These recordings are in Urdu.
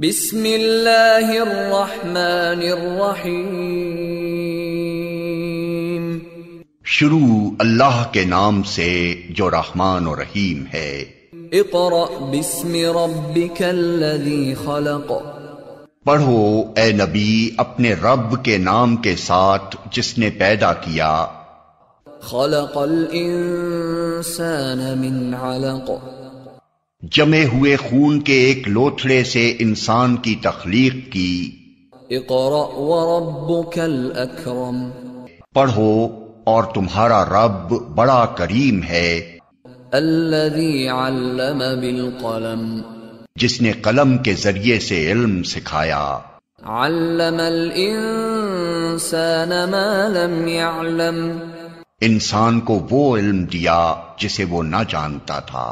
بسم اللہ الرحمن الرحیم۔ شروع اللہ کے نام سے جو رحمان و رحیم ہے۔ اقرأ بسم ربک الذی خلق۔ پڑھو اے نبی اپنے رب کے نام کے ساتھ جس نے پیدا کیا۔ خلق الانسان من علق۔ جمے ہوئے خون کے ایک لوتھڑے سے انسان کی تخلیق کی۔ اقرأ وربک الاکرم۔ پڑھو اور تمہارا رب بڑا کریم ہے۔ الذی علم بالقلم۔ جس نے قلم کے ذریعے سے علم سکھایا۔ علم الانسان ما لم يعلم۔ انسان کو وہ علم دیا جسے وہ نہ جانتا تھا۔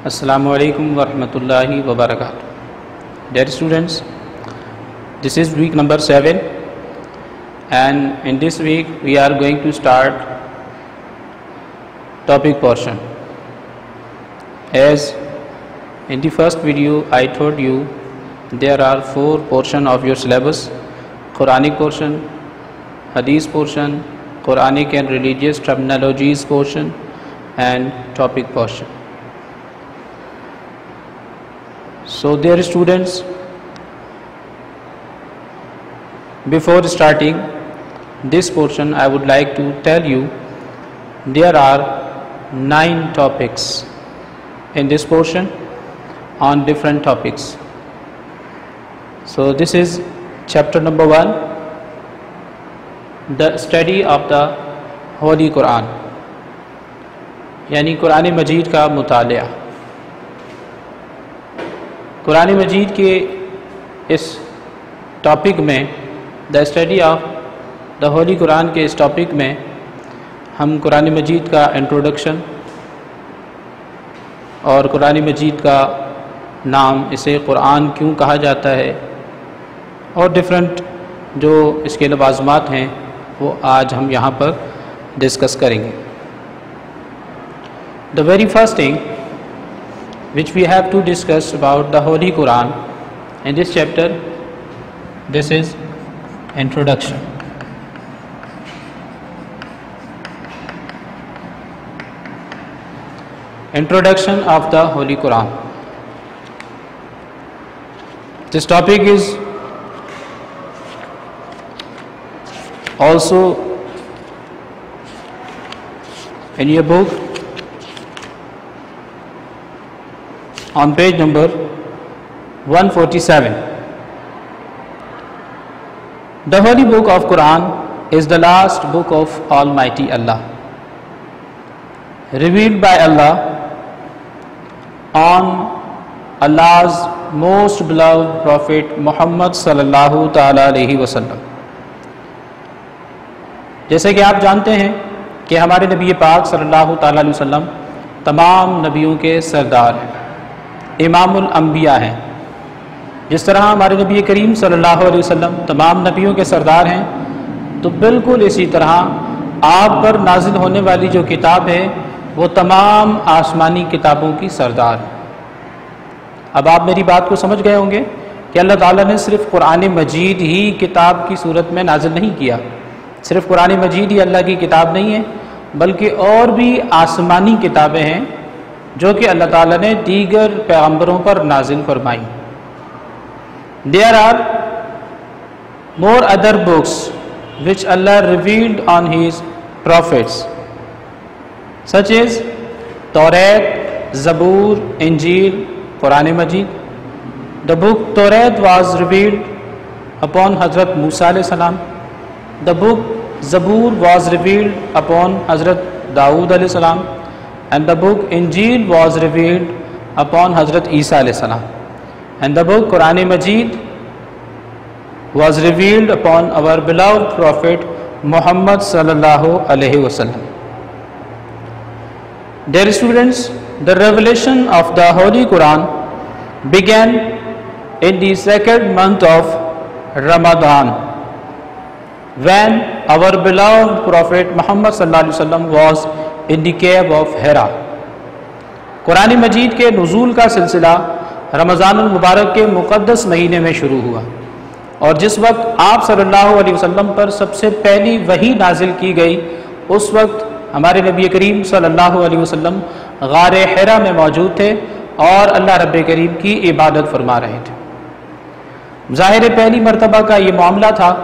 السلام علیکم ورحمۃ اللہ وبرکاتہ۔ Dear students, this is week number 7 and in this week we are going to start topic portion. As in the first video I told you there are 4 portions of your syllabus: Quranic portion, Hadith portion, Quranic and religious terminologies portion and topic portion. So dear students, before starting this portion I would like to tell you there are 9 topics in this portion on different topics. So this is chapter number 1, the study of the Holy Quran, یعنی قرآن مجید کا مطالعہ۔ قرآن مجید کے اس ٹاپک میں the study of the holy Quran کے اس ٹاپک میں ہم قرآن مجید کا انٹروڈکشن اور قرآن مجید کا نام، اسے قرآن کیوں کہا جاتا ہے، اور ڈفرینٹ جو اس کے لوازمات ہیں وہ آج ہم یہاں پر ڈسکس کریں گے۔ The very first thing which we have to discuss about the Holy Quran in this chapter, this is introduction. Introduction of the Holy Quran. This topic is also in your book on page number 147. The Holy Book of Quran is the last book of Almighty Allah, revealed by Allah on Allah's most beloved Prophet Muhammad sallallahu ta'ala alayhi wasallam. جیسے کہ آپ جانتے ہیں کہ ہمارے نبی پاک صلی اللہ تعالیٰ علیہ وسلم تمام نبیوں کے سردار ہیں، امام الانبیاء ہیں۔ جس طرح ہمارے نبی کریم صلی اللہ علیہ وسلم تمام نبیوں کے سردار ہیں، تو بالکل اسی طرح آپ پر نازل ہونے والی جو کتاب ہے وہ تمام آسمانی کتابوں کی سردار ہے۔ اب آپ میری بات کو سمجھ گئے ہوں گے کہ اللہ تعالیٰ نے صرف قرآن مجید ہی کتاب کی صورت میں نازل نہیں کیا، صرف قرآن مجید ہی اللہ کی کتاب نہیں ہے، بلکہ اور بھی آسمانی کتابیں ہیں جو کہ اللہ تعالیٰ نے دیگر پیغمبروں پر نازل فرمائی۔ There are more other books which Allah revealed on His prophets, such as Taurat, Zabur, Injil, Quran Majid. The book Taurat was revealed upon Hazrat Musa alayhi salam. The book Zabur was revealed upon Hazrat Dawood alayhi salam. And the book Injil was revealed upon Hazrat Isa alayhi salam. And the book Quran Majid was revealed upon our beloved Prophet Muhammad sallallahu alayhi wasallam. Dear students, the revelation of the Holy Quran began in the second month of Ramadan, when our beloved Prophet Muhammad sallallahu alaihi wasallam was in the cave of Hira. قرآن مجید کے نزول کا سلسلہ رمضان المبارک کے مقدس مہینے میں شروع ہوا، اور جس وقت آپ صلی اللہ علیہ وسلم پر سب سے پہلی وحی نازل کی گئی اس وقت ہمارے نبی کریم صلی اللہ علیہ وسلم غار حرا میں موجود تھے اور اللہ رب کریم کی عبادت فرما رہے تھے۔ ظاہر پہلی مرتبہ کا یہ معاملہ تھا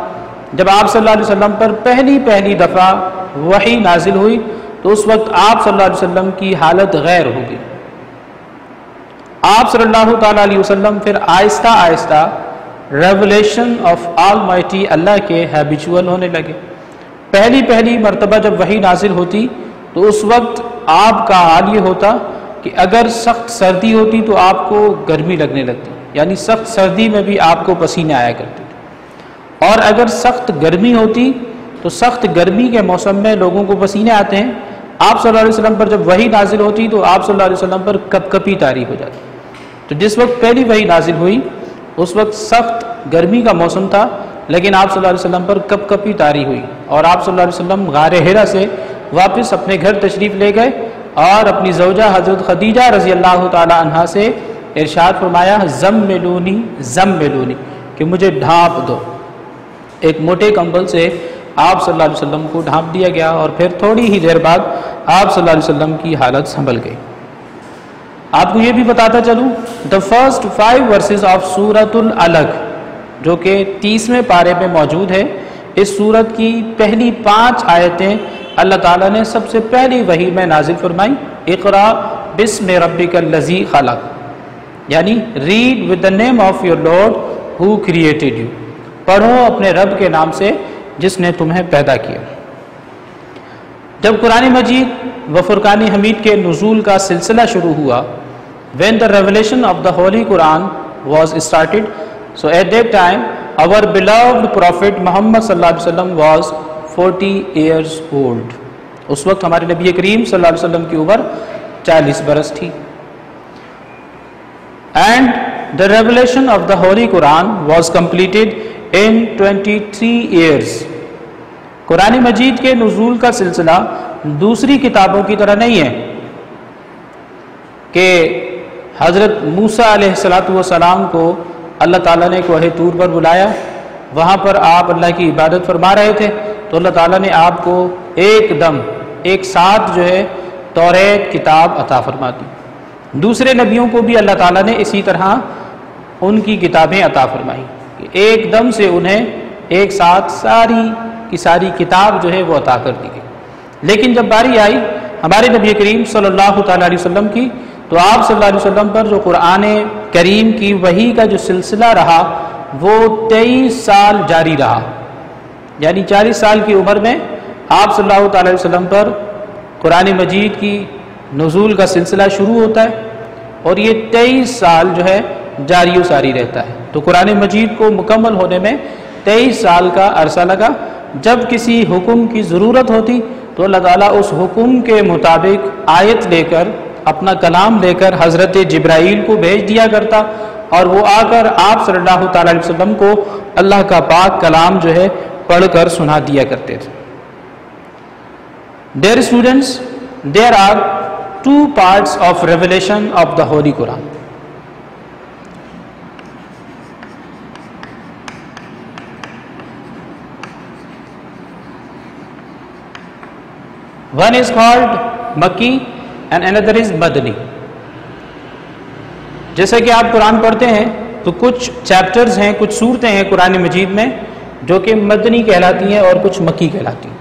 جب آپ صلی اللہ علیہ وسلم پر پہلی دفعہ وحی نازل ہوئی تو اس وقت آپ صلی اللہ علیہ وسلم کی حالت غیر ہو گئی۔ آپ صلی اللہ تعالیٰ علیہ وسلم پھر آہستہ آہستہ ریولیشن آف آل مائٹی اللہ کے ہیبیچول ہونے لگے۔ پہلی مرتبہ جب وحی نازل ہوتی تو اس وقت آپ کا حال یہ ہوتا کہ اگر سخت سردی ہوتی تو آپ کو گرمی لگنے لگتی، یعنی سخت سردی میں بھی آپ کو پسینے آیا کرتے تھے، اور اگر سخت گرمی ہوتی تو سخت گرمی کے موسم میں لوگوں کو پسینے آتے ہیں، آپ صلی اللہ علیہ وسلم پر جب وحی نازل ہوتی تو آپ صلی اللہ علیہ وسلم پر کپ کپی طاری ہو جاتی۔ تو جس وقت پہلی وحی نازل ہوئی اس وقت سخت گرمی کا موسم تھا، لیکن آپ صلی اللہ علیہ وسلم پر کپ کپی طاری ہوئی، اور آپ صلی اللہ علیہ وسلم غار حرا سے واپس اپنے گھر تشریف لے گئے اور اپنی زوجہ حضرت خدیجہ رضی اللہ تعالی عنہا سے ارشاد فرمایا زملونی کہ مجھے ڈھانپ دو۔ ایک موٹے کمبل سے آپ صلی اللہ علیہ وسلم کو ڈھانپ دیا گیا، اور پھر تھوڑی ہی دیر بعد آپ صلی اللہ علیہ وسلم کی حالت سنبھل گئی۔ آپ کو یہ بھی بتاتا چلوں the first 5 verses of سورۃ العلق جو کہ 30ویں پارے میں موجود ہے، اس سورت کی پہلی 5 آیتیں اللہ تعالیٰ نے سب سے پہلی وحی میں نازل فرمائی۔ اقرا بسم ربک الذی خلق، یعنی read with the name of your Lord who created you، پڑھو اپنے رب کے نام سے جس نے تمہیں پیدا کیا۔ جب قرآن مجید و فرقان حمید کے نزول کا سلسلہ شروع ہوا، when the revelation of the Holy Quran was started, so at that time our beloved Prophet Muhammad صلی اللہ علیہ وسلم was 40 years old۔ اس وقت ہمارے نبی کریم صلی اللہ علیہ وسلم کی عمر 40 برس تھی۔ and the revelation of the Holy Quran was completed in 23 years۔ قرآن مجید کے نزول کا سلسلہ دوسری کتابوں کی طرح نہیں ہے کہ حضرت موسیٰ علیہ السلام کو اللہ تعالیٰ نے کوہ طور پر بلایا، وہاں پر آپ اللہ کی عبادت فرما رہے تھے تو اللہ تعالیٰ نے آپ کو ایک ساتھ جو ہے توریت کتاب عطا فرما دی۔ دوسرے نبیوں کو بھی اللہ تعالیٰ نے اسی طرح ان کی کتابیں عطا فرمائی کہ ایک دم سے انہیں ایک ساتھ ساری کی ساری کتاب جو ہے وہ عطا کر دی گئی۔ لیکن جب باری آئی ہمارے نبی کریم صلی اللہ تعالیٰ علیہ وسلم کی تو آپ صلی اللہ علیہ وسلم پر جو قرآن کریم کی وحی کا جو سلسلہ رہا وہ 23 سال جاری رہا، یعنی 40 سال کی عمر میں آپ صلی اللہ تعالیٰ علیہ وسلم پر قرآن مجید کی نزول کا سلسلہ شروع ہوتا ہے، اور یہ 23 سال جو ہے جاری و ساری رہتا ہے۔ تو قرآن مجید کو مکمل ہونے میں 23 سال کا عرصہ لگا۔ جب کسی حکم کی ضرورت ہوتی تو اللہ تعالیٰ اس حکم کے مطابق آیت لے کر اپنا کلام لے کر حضرت جبرائیل کو بھیج دیا کرتا، اور وہ آ کر آپ صلی اللہ تعالیٰ علیہ وسلم کو اللہ کا پاک کلام جو ہے پڑھ کر سنا دیا کرتے تھے۔ Dear students, there are 2 parts of revelation of the Holy Quran. One is called Makki and another is Madani۔ جیسے کہ آپ قرآن پڑھتے ہیں تو کچھ چیپٹرز ہیں، کچھ سورتیں ہیں قرآن مجید میں جو کہ مدنی کہلاتی ہیں اور کچھ مکی کہلاتی ہیں۔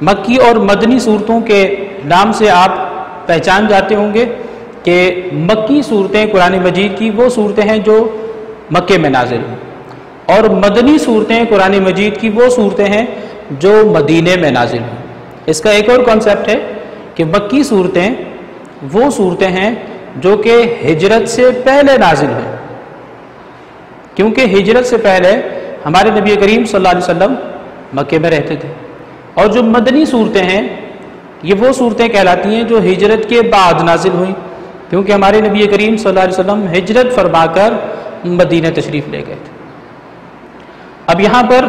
مکی اور مدنی صورتوں کے نام سے آپ پہچان جاتے ہوں گے کہ مکی صورتیں قرآن مجید کی وہ صورتیں ہیں جو مکے میں نازل ہیں، اور مدنی صورتیں قرآن مجید کی وہ صورتیں ہیں جو مدینے میں نازل ہیں۔ اس کا ایک اور کانسیپٹ ہے کہ مکی صورتیں وہ صورتیں ہیں جو کہ ہجرت سے پہلے نازل ہیں، کیونکہ ہجرت سے پہلے ہمارے نبی کریم صلی اللہ علیہ وسلم مکے میں رہتے تھے۔ اور جو مدنی صورتیں ہیں یہ وہ صورتیں کہلاتی ہیں جو ہجرت کے بعد نازل ہوئیں، کیونکہ ہمارے نبی کریم صلی اللہ علیہ وسلم ہجرت فرما کر مدینہ تشریف لے گئے تھے۔ اب یہاں پر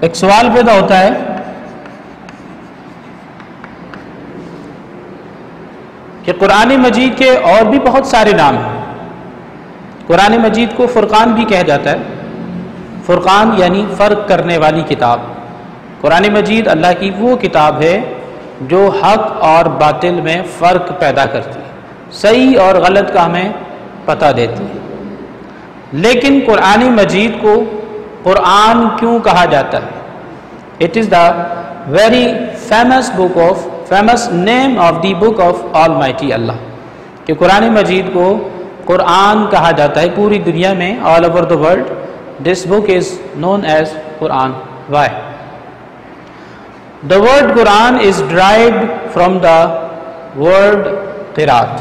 ایک سوال پیدا ہوتا ہے کہ قرآن مجید کے اور بھی بہت سارے نام ہیں۔ قرآن مجید کو فرقان بھی کہا جاتا ہے۔ فرقان یعنی فرق کرنے والی کتاب۔ قرآن مجید اللہ کی وہ کتاب ہے جو حق اور باطل میں فرق پیدا کرتی ہے، صحیح اور غلط کا ہمیں پتہ دیتی ہے۔ لیکن قرآن مجید کو قرآن کیوں کہا جاتا ہے؟ It is the very famous name of the book of almighty Allah, کہ قرآن مجید کو قرآن کہا جاتا ہے پوری دنیا میں، all over the world this book is known as Quran. Why? The word Quran is derived from the word قرات۔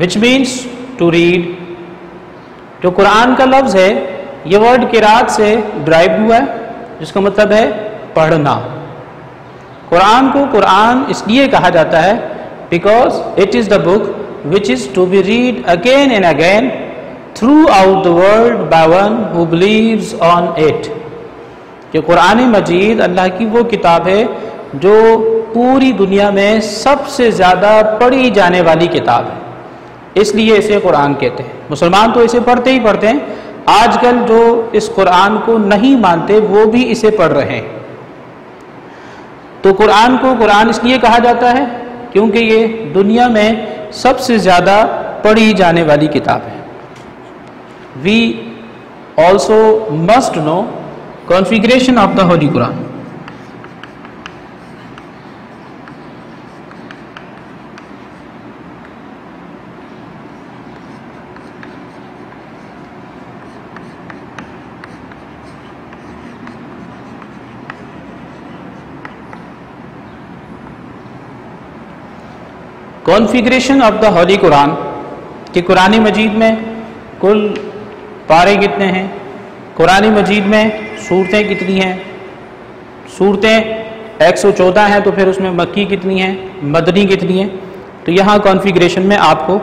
which means to read۔ جو قرآن کا لفظ ہے یہ ورڈ قرات سے ڈرائیو ہوا ہے، جس کا مطلب ہے پڑھنا۔ قرآن کو قرآن اس لیے کہا جاتا ہے because it is the book which is to be read again and again throughout the world by one who believes on it۔ کہ قرآن مجید اللہ کی وہ کتاب ہے جو پوری دنیا میں سب سے زیادہ پڑھی جانے والی کتاب ہے، اس لیے اسے قرآن کہتے ہیں۔ مسلمان تو اسے پڑھتے ہی پڑھتے ہیں، آج کل جو اس قرآن کو نہیں مانتے وہ بھی اسے پڑھ رہے ہیں۔ تو قرآن کو قرآن اس لیے کہا جاتا ہے کیونکہ یہ دنیا میں سب سے زیادہ پڑھی جانے والی کتاب ہے۔ We also must know configuration of the Holy Quran۔ Configuration of the holy Quran, کہ قرآن مجید میں کل پارے کتنے ہیں، قرآن مجید میں صورتیں کتنی ہیں، صورتیں 114 ہیں، تو پھر اس میں مکی کتنی ہیں، مدنی کتنی ہیں، تو یہاں کانفیگریشن میں آپ کو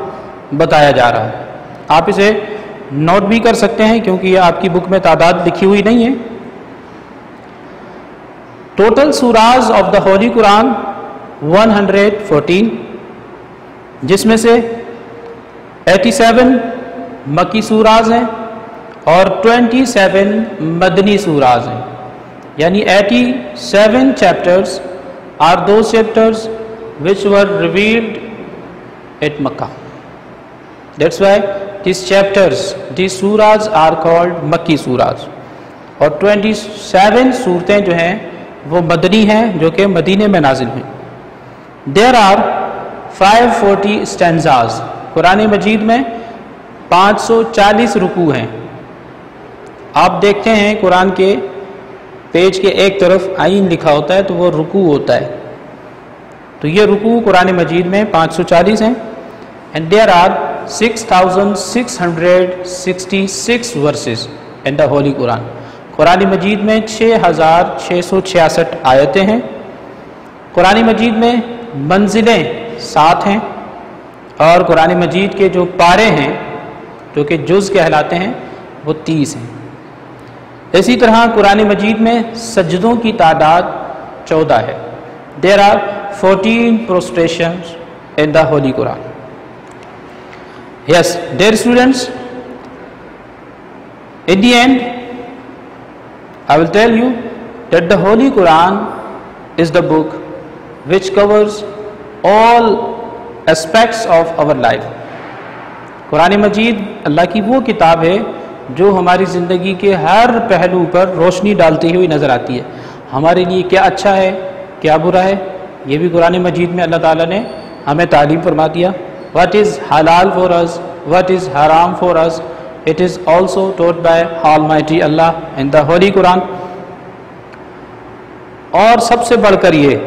بتایا جا رہا ہے۔ آپ اسے نوٹ بھی کر سکتے ہیں کیونکہ یہ آپ کی بک میں تعداد لکھی ہوئی نہیں ہے۔ ٹوٹل سوراز آف دا ہولی قرآن 114، جس میں سے 87 مکی سوراز ہیں اور 27 مدنی سوراز ہیں، یعنی 87 chapters are those chapters which were revealed at Makkah۔ That's why these chapters, these surahs are called Makki surahs۔ اور 27 صورتیں جو ہیں وہ مدنی ہیں جو کہ مدینے میں نازل ہیں۔ There are 540 stanzas۔ قرآن مجید میں 540 رکوع ہیں۔ آپ دیکھتے ہیں قرآن کے پیج کے ایک طرف آئین لکھا ہوتا ہے تو وہ رکوع ہوتا ہے، تو یہ رکوع قرآن مجید میں 540 ہیں۔ and there are 6666 verses in the Holy Quran۔ قرآن مجید میں 6666 آیتیں ہیں۔ قرآن مجید میں منزلیں 7 ہیں، اور قرآن مجید کے جو پارے ہیں جو کہ جز کہلاتے ہیں وہ 30 ہیں۔ اسی طرح قرآن مجید میں سجدوں کی تعداد 14 ہے۔ There are 14 prostrations in the Holy Quran۔ Yes, dear students, in the end I will tell you that the Holy Quran is the book which covers all aspects of our life۔ قرآن مجید اللہ کی وہ کتاب ہے جو ہماری زندگی کے ہر پہلو پر روشنی ڈالتی ہوئی نظر آتی ہے۔ ہمارے لیے کیا اچھا ہے کیا برا ہے، یہ بھی قرآن مجید میں اللہ تعالیٰ نے ہمیں تعلیم فرما دیا۔ What is halal for us, what is haram for us, it is also taught by Almighty Allah in the Holy Quran۔ اور سب سے بڑھ کر یہ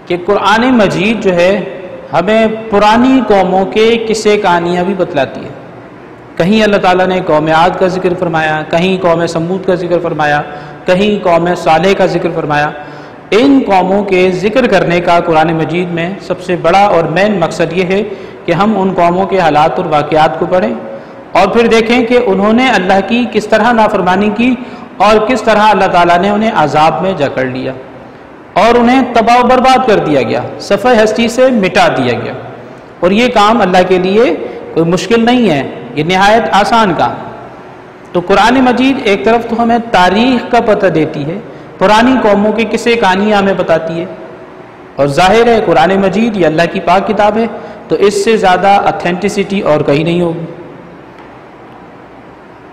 کہ قرآن مجید جو ہے ہمیں پرانی قوموں کے قصے کہانیاں بھی بتلاتی ہے۔ کہیں اللہ تعالیٰ نے قوم عاد کا ذکر فرمایا، کہیں قوم سمود کا ذکر فرمایا، کہیں قوم صالح کا ذکر فرمایا۔ ان قوموں کے ذکر کرنے کا قرآن مجید میں سب سے بڑا اور مین مقصد یہ ہے کہ ہم ان قوموں کے حالات اور واقعات کو پڑھیں اور پھر دیکھیں کہ انہوں نے اللہ کی کس طرح نافرمانی کی اور کس طرح اللہ تعالیٰ نے انہیں عذاب میں جکڑ لیا اور انہیں تباہ و برباد کر دیا گیا، صفحہ ہستی سے مٹا دیا گیا۔ اور یہ کام اللہ کے لیے کوئی مشکل نہیں ہے، یہ نہایت آسان کام۔ تو قرآن مجید ایک طرف تو ہمیں تاریخ کا پتہ دیتی ہے، پرانی قوموں کے قصے کہانیاں ہمیں بتاتی ہے، اور ظاہر ہے قرآن مجید یہ اللہ کی پاک کتاب ہے، تو اس سے زیادہ اتھینٹسٹی اور کہیں نہیں ہوگی۔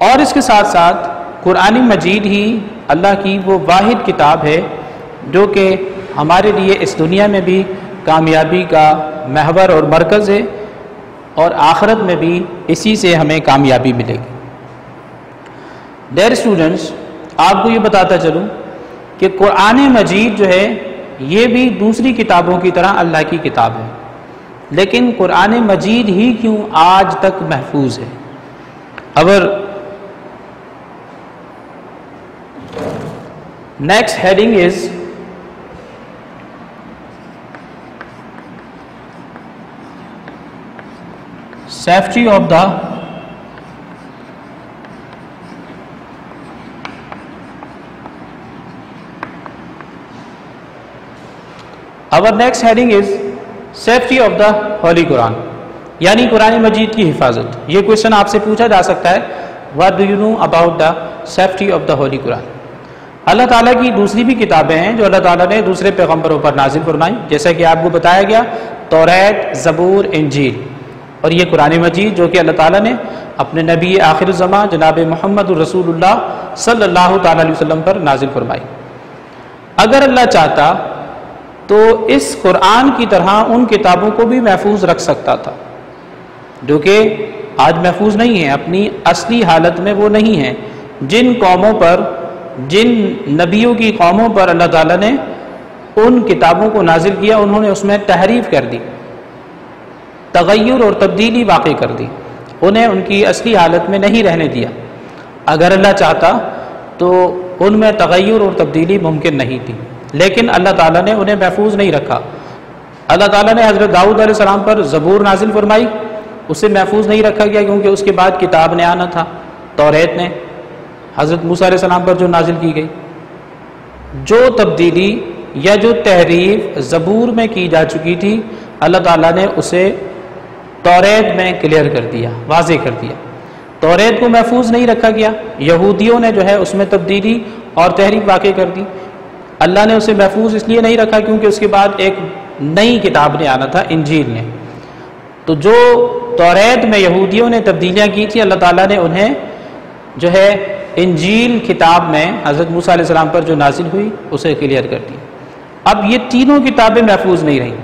اور اس کے ساتھ ساتھ قرآن مجید ہی اللہ کی وہ واحد کتاب ہے جو کہ ہمارے لیے اس دنیا میں بھی کامیابی کا محور اور مرکز ہے، اور آخرت میں بھی اسی سے ہمیں کامیابی ملے گی۔ ڈیئر اسٹوڈنٹس، آپ کو یہ بتاتا چلوں کہ قرآن مجید جو ہے یہ بھی دوسری کتابوں کی طرح اللہ کی کتاب ہے، لیکن قرآن مجید ہی کیوں آج تک محفوظ ہے؟ اور next heading is safety of the our next heading is safety of the holy Quran، یعنی قرآن مجید کی حفاظت۔ یہ کوشچن آپ سے پوچھا جا سکتا ہے، what do you know about the safety of the holy Quran؟ اللہ تعالیٰ کی دوسری بھی کتابیں ہیں جو اللہ تعالیٰ نے دوسرے پیغمبروں پر نازل فرمائیں، جیسا کہ آپ کو بتایا گیا، توریت، زبور، انجیل، اور یہ قرآن مجید جو کہ اللہ تعالیٰ نے اپنے نبی آخر الزمان جناب محمد الرسول اللہ صلی اللہ تعالیٰ علیہ وسلم پر نازل فرمائی۔ اگر اللہ چاہتا تو اس قرآن کی طرح ان کتابوں کو بھی محفوظ رکھ سکتا تھا جو کہ آج محفوظ نہیں ہیں، اپنی اصلی حالت میں وہ نہیں ہیں۔ جن قوموں پر، جن نبیوں کی قوموں پر اللہ تعالیٰ نے ان کتابوں کو نازل کیا، انہوں نے اس میں تحریف کر دی، تغیر اور تبدیلی واقع کر دی، انہیں ان کی اصلی حالت میں نہیں رہنے دیا۔ اگر اللہ چاہتا تو ان میں تغیر اور تبدیلی ممکن نہیں تھی، لیکن اللہ تعالیٰ نے انہیں محفوظ نہیں رکھا۔ اللہ تعالیٰ نے حضرت داؤد علیہ السلام پر زبور نازل فرمائی، اسے محفوظ نہیں رکھا گیا کیونکہ اس کے بعد کتاب نے آنا تھا، توریت نے حضرت موسیٰ علیہ السلام پر جو نازل کی گئی۔ جو تبدیلی یا جو تحریف زبور میں کی جا چکی تھی، اللہ تعالیٰ نے اسے توریت میں کلیئر کر دیا، واضح کر دیا۔ توریت کو محفوظ نہیں رکھا گیا، یہودیوں نے جو ہے اس میں تبدیلی اور تحریف واقع کر دی۔ اللہ نے اسے محفوظ اس لیے نہیں رکھا کیونکہ اس کے بعد ایک نئی کتاب نے آنا تھا، انجیل نے۔ تو جو توریت میں یہودیوں نے تبدیلیاں کی تھی، اللہ تعالیٰ نے انہیں جو ہے انجیل کتاب میں حضرت موسیٰ علیہ السلام پر جو نازل ہوئی اسے کلیئر کر دیا۔ اب یہ تینوں کتابیں محفوظ نہیں رہیں۔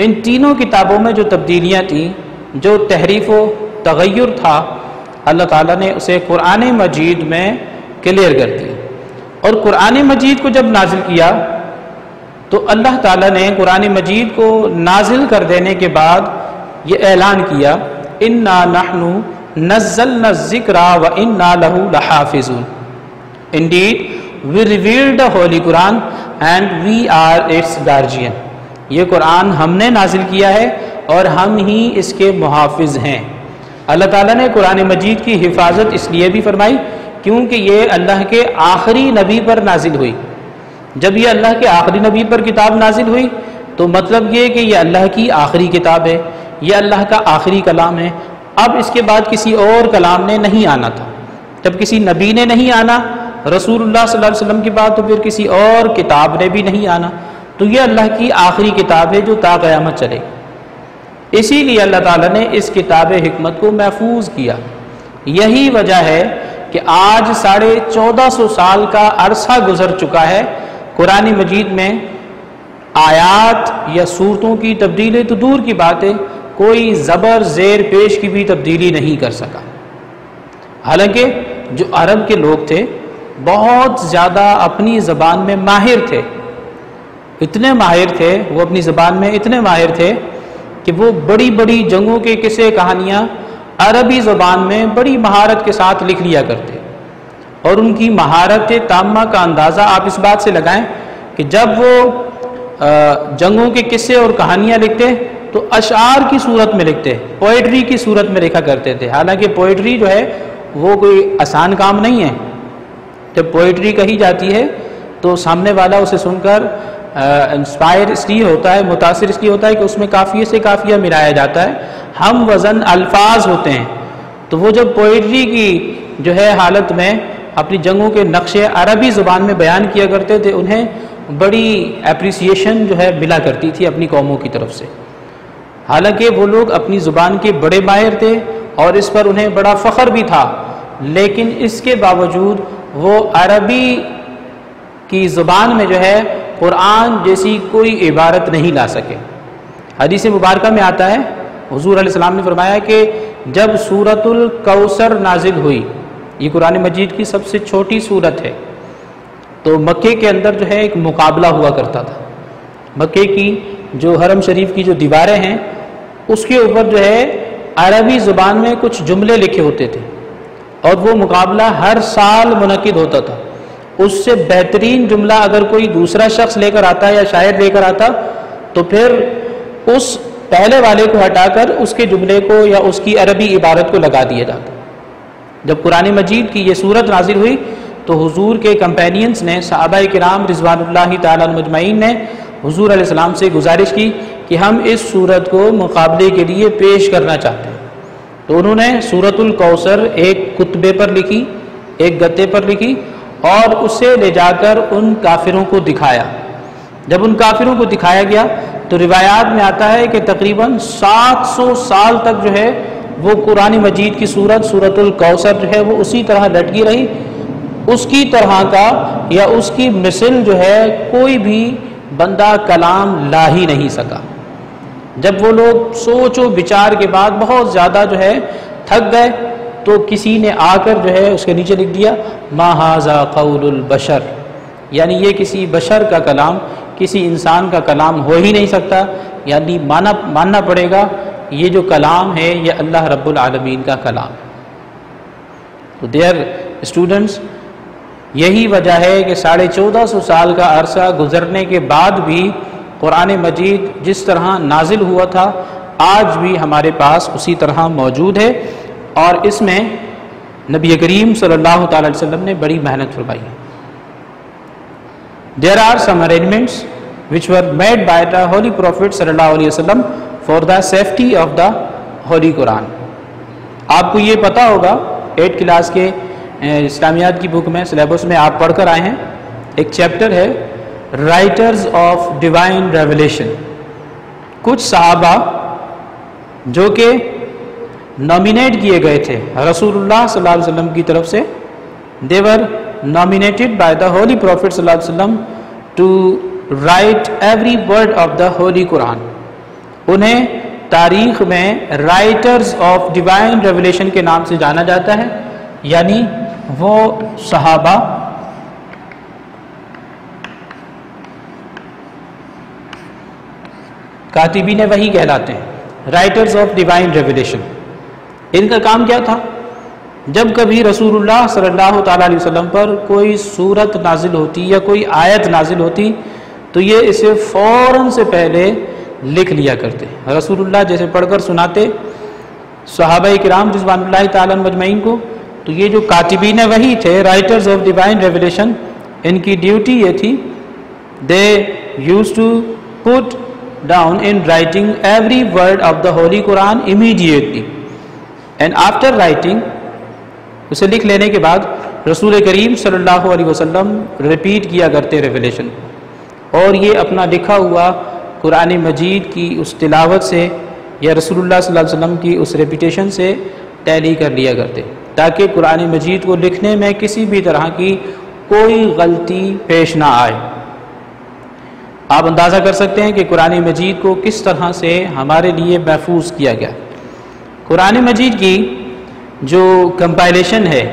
ان تینوں کتابوں میں جو تبدیلیاں تھیں، جو تحریف و تغیر تھا، اللہ تعالیٰ نے اسے قرآن مجید میں کلیئر کر دیا۔ اور قرآن مجید کو جب نازل کیا تو اللہ تعالیٰ نے قرآن مجید کو نازل کر دینے کے بعد یہ اعلان کیا، اِنَّا نَحْنُ نَزَّلْنَا الذِّكْرَ وَإِنَّا لَهُ لَحَافِظُونَ۔ Indeed, we revealed the Holy Quran and we are its guardian۔ یہ قرآن ہم نے نازل کیا ہے اور ہم ہی اس کے محافظ ہیں۔ اللہ تعالیٰ نے قرآن مجید کی حفاظت اس لیے بھی فرمائی کیونکہ یہ اللہ کے آخری نبی پر نازل ہوئی۔ جب یہ اللہ کے آخری نبی پر کتاب نازل ہوئی تو مطلب یہ کہ یہ اللہ کی آخری کتاب ہے، یہ اللہ کا آخری کلام ہے۔ اب اس کے بعد کسی اور کلام نے نہیں آنا تھا۔ جب کسی نبی نے نہیں آنا، رسول اللہ صلی اللہ علیہ وسلم کے بعد، تو پھر کسی اور کتاب نے بھی نہیں آنا۔ تو یہ اللہ کی آخری کتاب ہے جو تا قیامت چلے گی۔ اسی لیے اللہ تعالیٰ نے اس کتاب حکمت کو محفوظ کیا۔ یہی وجہ ہے کہ آج 1450 سال کا عرصہ گزر چکا ہے، قرآن مجید میں آیات یا صورتوں کی تبدیلی تو دور کی بات ہے، کوئی زبر زیر پیش کی بھی تبدیلی نہیں کر سکا۔ حالانکہ جو عرب کے لوگ تھے بہت زیادہ اپنی زبان میں ماہر تھے، اتنے ماہر تھے، وہ اپنی زبان میں اتنے ماہر تھے کہ وہ بڑی بڑی جنگوں کے قصے کہانیاں عربی زبان میں بڑی مہارت کے ساتھ لکھ لیا کرتے۔ اور ان کی مہارت تامہ کا اندازہ آپ اس بات سے لگائیں کہ جب وہ جنگوں کے قصے اور کہانیاں لکھتے تو اشعار کی صورت میں لکھتے، پوئٹری کی صورت میں لکھا کرتے تھے. حالانکہ پوئٹری جو ہے وہ کوئی آسان کام نہیں ہے. جب پوئٹری کہی جاتی ہے تو سامنے والا اسے سن کر انسپائر اس لیے ہوتا ہے، متاثر اس لیے ہوتا ہے کہ اس میں قافیے سے قافیہ ملایا جاتا ہے، ہم وزن الفاظ ہوتے ہیں. تو وہ جب پوئٹری کی جو ہے حالت میں اپنی جنگوں کے نقشے عربی زبان میں بیان کیا کرتے تھے، انہیں بڑی اپریسیشن جو ہے ملا کرتی تھی اپنی قوموں کی طرف سے. حالانکہ وہ لوگ اپنی زبان کے بڑے ماہر تھے اور اس پر انہیں بڑا فخر بھی تھا، لیکن اس کے باوجود وہ عربی کی زبان میں جو ہے قرآن جیسی کوئی عبارت نہیں لا سکے. حدیث مبارکہ میں آتا ہے، حضور علیہ السلام نے فرمایا کہ جب سورۃ الکوثر نازل ہوئی، یہ قرآن مجید کی سب سے چھوٹی سورت ہے، تو مکے کے اندر جو ہے ایک مقابلہ ہوا کرتا تھا. مکے کی جو حرم شریف کی جو دیواریں ہیں اس کے اوپر جو ہے عربی زبان میں کچھ جملے لکھے ہوتے تھے، اور وہ مقابلہ ہر سال منعقد ہوتا تھا. اس سے بہترین جملہ اگر کوئی دوسرا شخص لے کر آتا یا شاعر لے کر آتا تو پھر اس پہلے والے کو ہٹا کر اس کے جملے کو یا اس کی عربی عبارت کو لگا دیا جاتا. جب قرآن مجید کی یہ صورت نازل ہوئی تو حضور کے کمپینینز نے، صحابہ کرام رضوان اللہ تعالیٰ عنہم اجمعین نے حضور علیہ السلام سے گزارش کی کہ ہم اس صورت کو مقابلے کے لیے پیش کرنا چاہتے ہیں. تو انہوں نے سورۃ الکوثر ایک کتبے پر لکھی، ایک گتے پر لکھی، اور اسے لے جا کر ان کافروں کو دکھایا. جب ان کافروں کو دکھایا گیا تو روایات میں آتا ہے کہ تقریباً 700 سال تک جو ہے وہ قرآن مجید کی سورۃ الکوثر جو ہے وہ اسی طرح لٹکی رہی. اس کی طرح کا یا اس کی مثل جو ہے کوئی بھی بندہ کلام لا ہی نہیں سکا. جب وہ لوگ سوچ و بچار کے بعد بہت زیادہ جو ہے تھک گئے تو کسی نے آ کر جو ہے اس کے نیچے لکھ دیا ما ھذا قول البشر، یعنی یہ کسی بشر کا کلام، کسی انسان کا کلام ہو ہی نہیں سکتا، یعنی ماننا پڑے گا یہ جو کلام ہے یہ اللہ رب العالمین کا کلام. تو دیئر اسٹوڈنٹس، یہی وجہ ہے کہ 1450 سال کا عرصہ گزرنے کے بعد بھی قرآن مجید جس طرح نازل ہوا تھا آج بھی ہمارے پاس اسی طرح موجود ہے، اور اس میں نبی کریم صلی اللہ تعالی علیہ وسلم نے بڑی محنت فرمائی ہے. There are some arrangements which were made by the Holy Prophet صلی اللہ علیہ وسلم for the safety of the Holy Quran. آپ کو یہ پتہ ہوگا 8 کلاس کے اسلامیات کی بک میں، سلیبس میں آپ پڑھ کر آئے ہیں، ایک چیپٹر ہے رائٹرز آف ڈیوائن ریویلیشن. کچھ صحابہ جو کہ نامینیٹ کیے گئے تھے رسول اللہ صلی اللہ علیہ وسلم کی طرف سے، they were nominated by the Holy Prophet صلی اللہ علیہ وسلم to write every word of the Holy Quran. انہیں تاریخ میں رائٹرز آف ڈیوائن ریویلیشن کے نام سے جانا جاتا ہے، یعنی وہ صحابہ کاتبین وحی کہلاتے ہیں، رائٹرز آف ڈیوائن ریویلیشن. ان کا کام کیا تھا؟ جب کبھی رسول اللہ صلی اللہ تعالیٰ علیہ وسلم پر کوئی سورت نازل ہوتی یا کوئی آیت نازل ہوتی تو یہ اسے فوراً سے پہلے لکھ لیا کرتے. رسول اللہ جیسے پڑھ کر سناتے صحابہ کرام رضوان اللہ تعالیٰ مجمعین کو، تو یہ جو کاتبین وحی تھے، رائٹرز آف ڈیوائن ریویلیشن، ان کی ڈیوٹی یہ تھی they used to put down in writing every word of the holy Quran immediately, and after writing, اسے لکھ لینے کے بعد رسول کریم صلی اللہ علیہ وسلم ریپیٹ کیا کرتے ریویلیشن، اور یہ اپنا لکھا ہوا قرآن مجید کی اس تلاوت سے یا رسول اللہ صلی اللہ علیہ وسلم کی اس ریپیٹیشن سے ٹیلی کر لیا کرتے، تاکہ قرآن مجید کو لکھنے میں کسی بھی طرح کی کوئی غلطی پیش نہ آئے. آپ اندازہ کر سکتے ہیں کہ قرآن مجید کو کس طرح سے ہمارے لیے محفوظ کیا گیا. قرآن مجید کی جو کمپائلیشن ہے،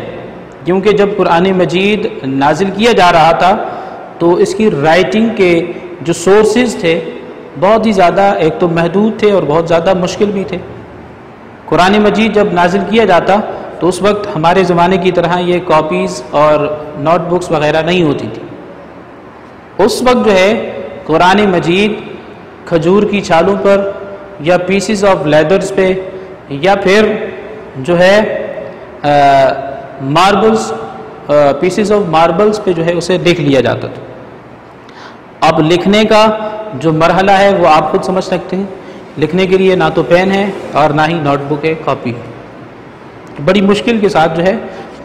کیونکہ جب قرآن مجید نازل کیا جا رہا تھا تو اس کی رائٹنگ کے جو سورسز تھے بہت ہی زیادہ، ایک تو محدود تھے اور بہت زیادہ مشکل بھی تھے. قرآن مجید جب نازل کیا جاتا تو اس وقت ہمارے زمانے کی طرح یہ کاپیز اور نوٹ بکس وغیرہ نہیں ہوتی تھی. اس وقت جو ہے قرآن مجید کھجور کی چھالوں پر یا پیسز آف لیدرز پہ یا پھر جو ہے ماربلز پیسز آف ماربلز پہ جو ہے اسے لکھ لیا جاتا تھا۔ اب لکھنے کا جو مرحلہ ہے وہ آپ خود سمجھ سکتے ہیں، لکھنے کے لیے نہ تو پین ہے اور نہ ہی نوٹ بک ہے، کاپی ہے، بڑی مشکل کے ساتھ جو ہے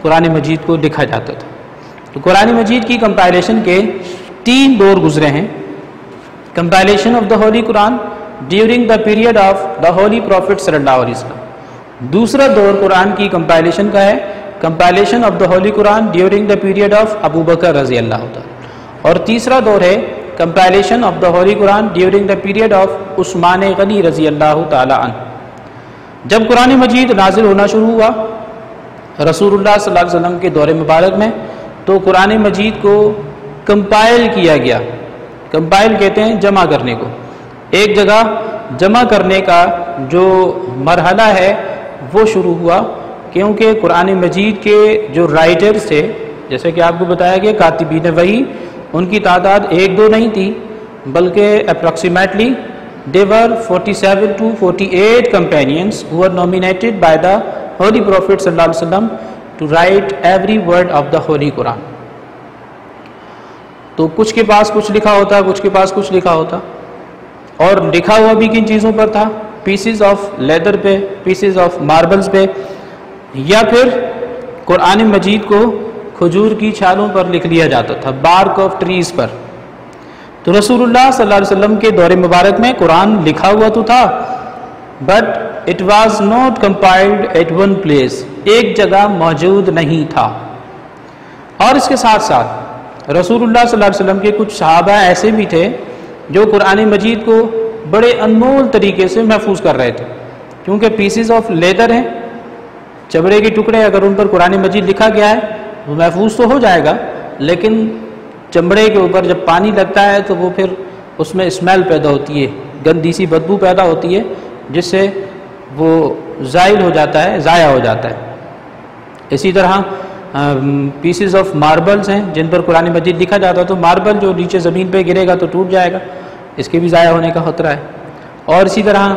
قرآن مجید کو لکھا جاتا تھا۔ تو قرآن مجید کی کمپائلیشن کے 3 دور گزرے ہیں۔ Compilation of the holy Quran during the period of the holy prophet صلی اللہ علیہ وسلم۔ دوسرا دور قرآن کی کمپائلیشن کا ہے compilation of the holy Quran during the period of Abu Bakr رضی اللہ تعالیٰ، اور تیسرا دور ہے compilation of the holy Quran during the period of Usman Ghani رضی اللہ تعالیٰ عنہ۔ جب قرآن مجید نازل ہونا شروع ہوا رسول اللہ صلی اللہ علیہ وسلم کے دور مبارک میں، تو قرآن مجید کو کمپائل کیا گیا۔ کمپائل کہتے ہیں جمع کرنے کو، ایک جگہ جمع کرنے کا جو مرحلہ ہے وہ شروع ہوا، کیونکہ قرآن مجید کے جو رائٹرز تھے، جیسے کہ آپ کو بتایا گیا کاتبین وحی، ان کی تعداد 1-2 نہیں تھی، بلکہ approximately they were 47 to 48 companions who were nominated by the Holy Prophet صلی اللہ علیہ وسلم to write every word of the Holy Quran۔ تو کچھ کے پاس کچھ لکھا ہوتا، کچھ کے پاس کچھ لکھا ہوتا، اور لکھا ہوا بھی کن چیزوں پر تھا؟ پیسز آف لیدر پہ، پیسز آف ماربلز پہ، یا پھر قرآن مجید کو کھجور کی چھالوں پر لکھ لیا جاتا تھا، بارک آف ٹریز پر۔ تو رسول اللہ صلی اللہ علیہ وسلم کے دور مبارک میں قرآن لکھا ہوا تو تھا، but it was not compiled at one place, ایک جگہ موجود نہیں تھا۔ اور اس کے ساتھ ساتھ رسول اللہ صلی اللہ علیہ وسلم کے کچھ صحابہ ایسے بھی تھے جو قرآن مجید کو بڑے انمول طریقے سے محفوظ کر رہے تھے، کیونکہ پیسز آف لیدر ہیں، چمڑے کے ٹکڑے، اگر ان پر قرآن مجید لکھا گیا ہے وہ محفوظ تو ہو جائے گا، لیکن چمڑے کے اوپر جب پانی لگتا ہے تو وہ پھر اس میں اسمیل پیدا ہوتی ہے، گندی سی بدبو پیدا ہوتی ہے، جس سے وہ زائل ہو جاتا ہے، ضائع ہو جاتا ہے۔ اسی طرح پیسز آف ماربلز ہیں جن پر قرآن مجید لکھا جاتا ہے، تو ماربل جو نیچے زمین پہ گرے گا تو ٹوٹ جائے گا، اس کے بھی ضائع ہونے کا خطرہ ہے۔ اور اسی طرح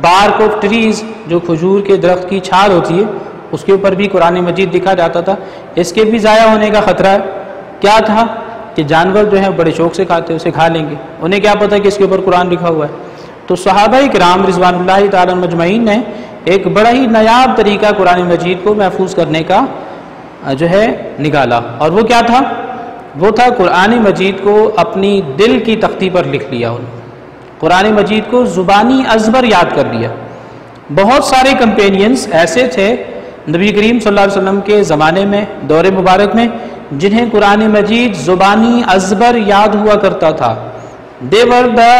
بارک آف ٹریز جو کھجور کے درخت کی چھال ہوتی ہے، اس کے اوپر بھی قرآن مجید لکھا جاتا تھا، اس کے بھی ضائع ہونے کا خطرہ ہے۔ کیا تھا کہ جانور جو ہیں بڑے شوق سے کھاتے، اسے کھا لیں گے، انہیں کیا پتہ کہ اس کے اوپر قرآن لکھا ہوا ہے۔ تو صحابہ کرام رضوان اللہ تعالیٰ مجمعین نے ایک بڑا ہی نایاب طریقہ قرآن مجید کو محفوظ کرنے کا جو ہے نکالا، اور وہ کیا تھا؟ وہ تھا قرآن مجید کو اپنی دل کی تختی پر لکھ لیا، انہوں نے قرآن مجید کو زبانی ازبر یاد کر لیا۔ بہت سارے کمپینینز ایسے تھے نبی کریم صلی اللہ علیہ وسلم کے زمانے میں، دور مبارک میں، جنہیں قرآن مجید زبانی ازبر یاد ہوا کرتا تھا۔ they were the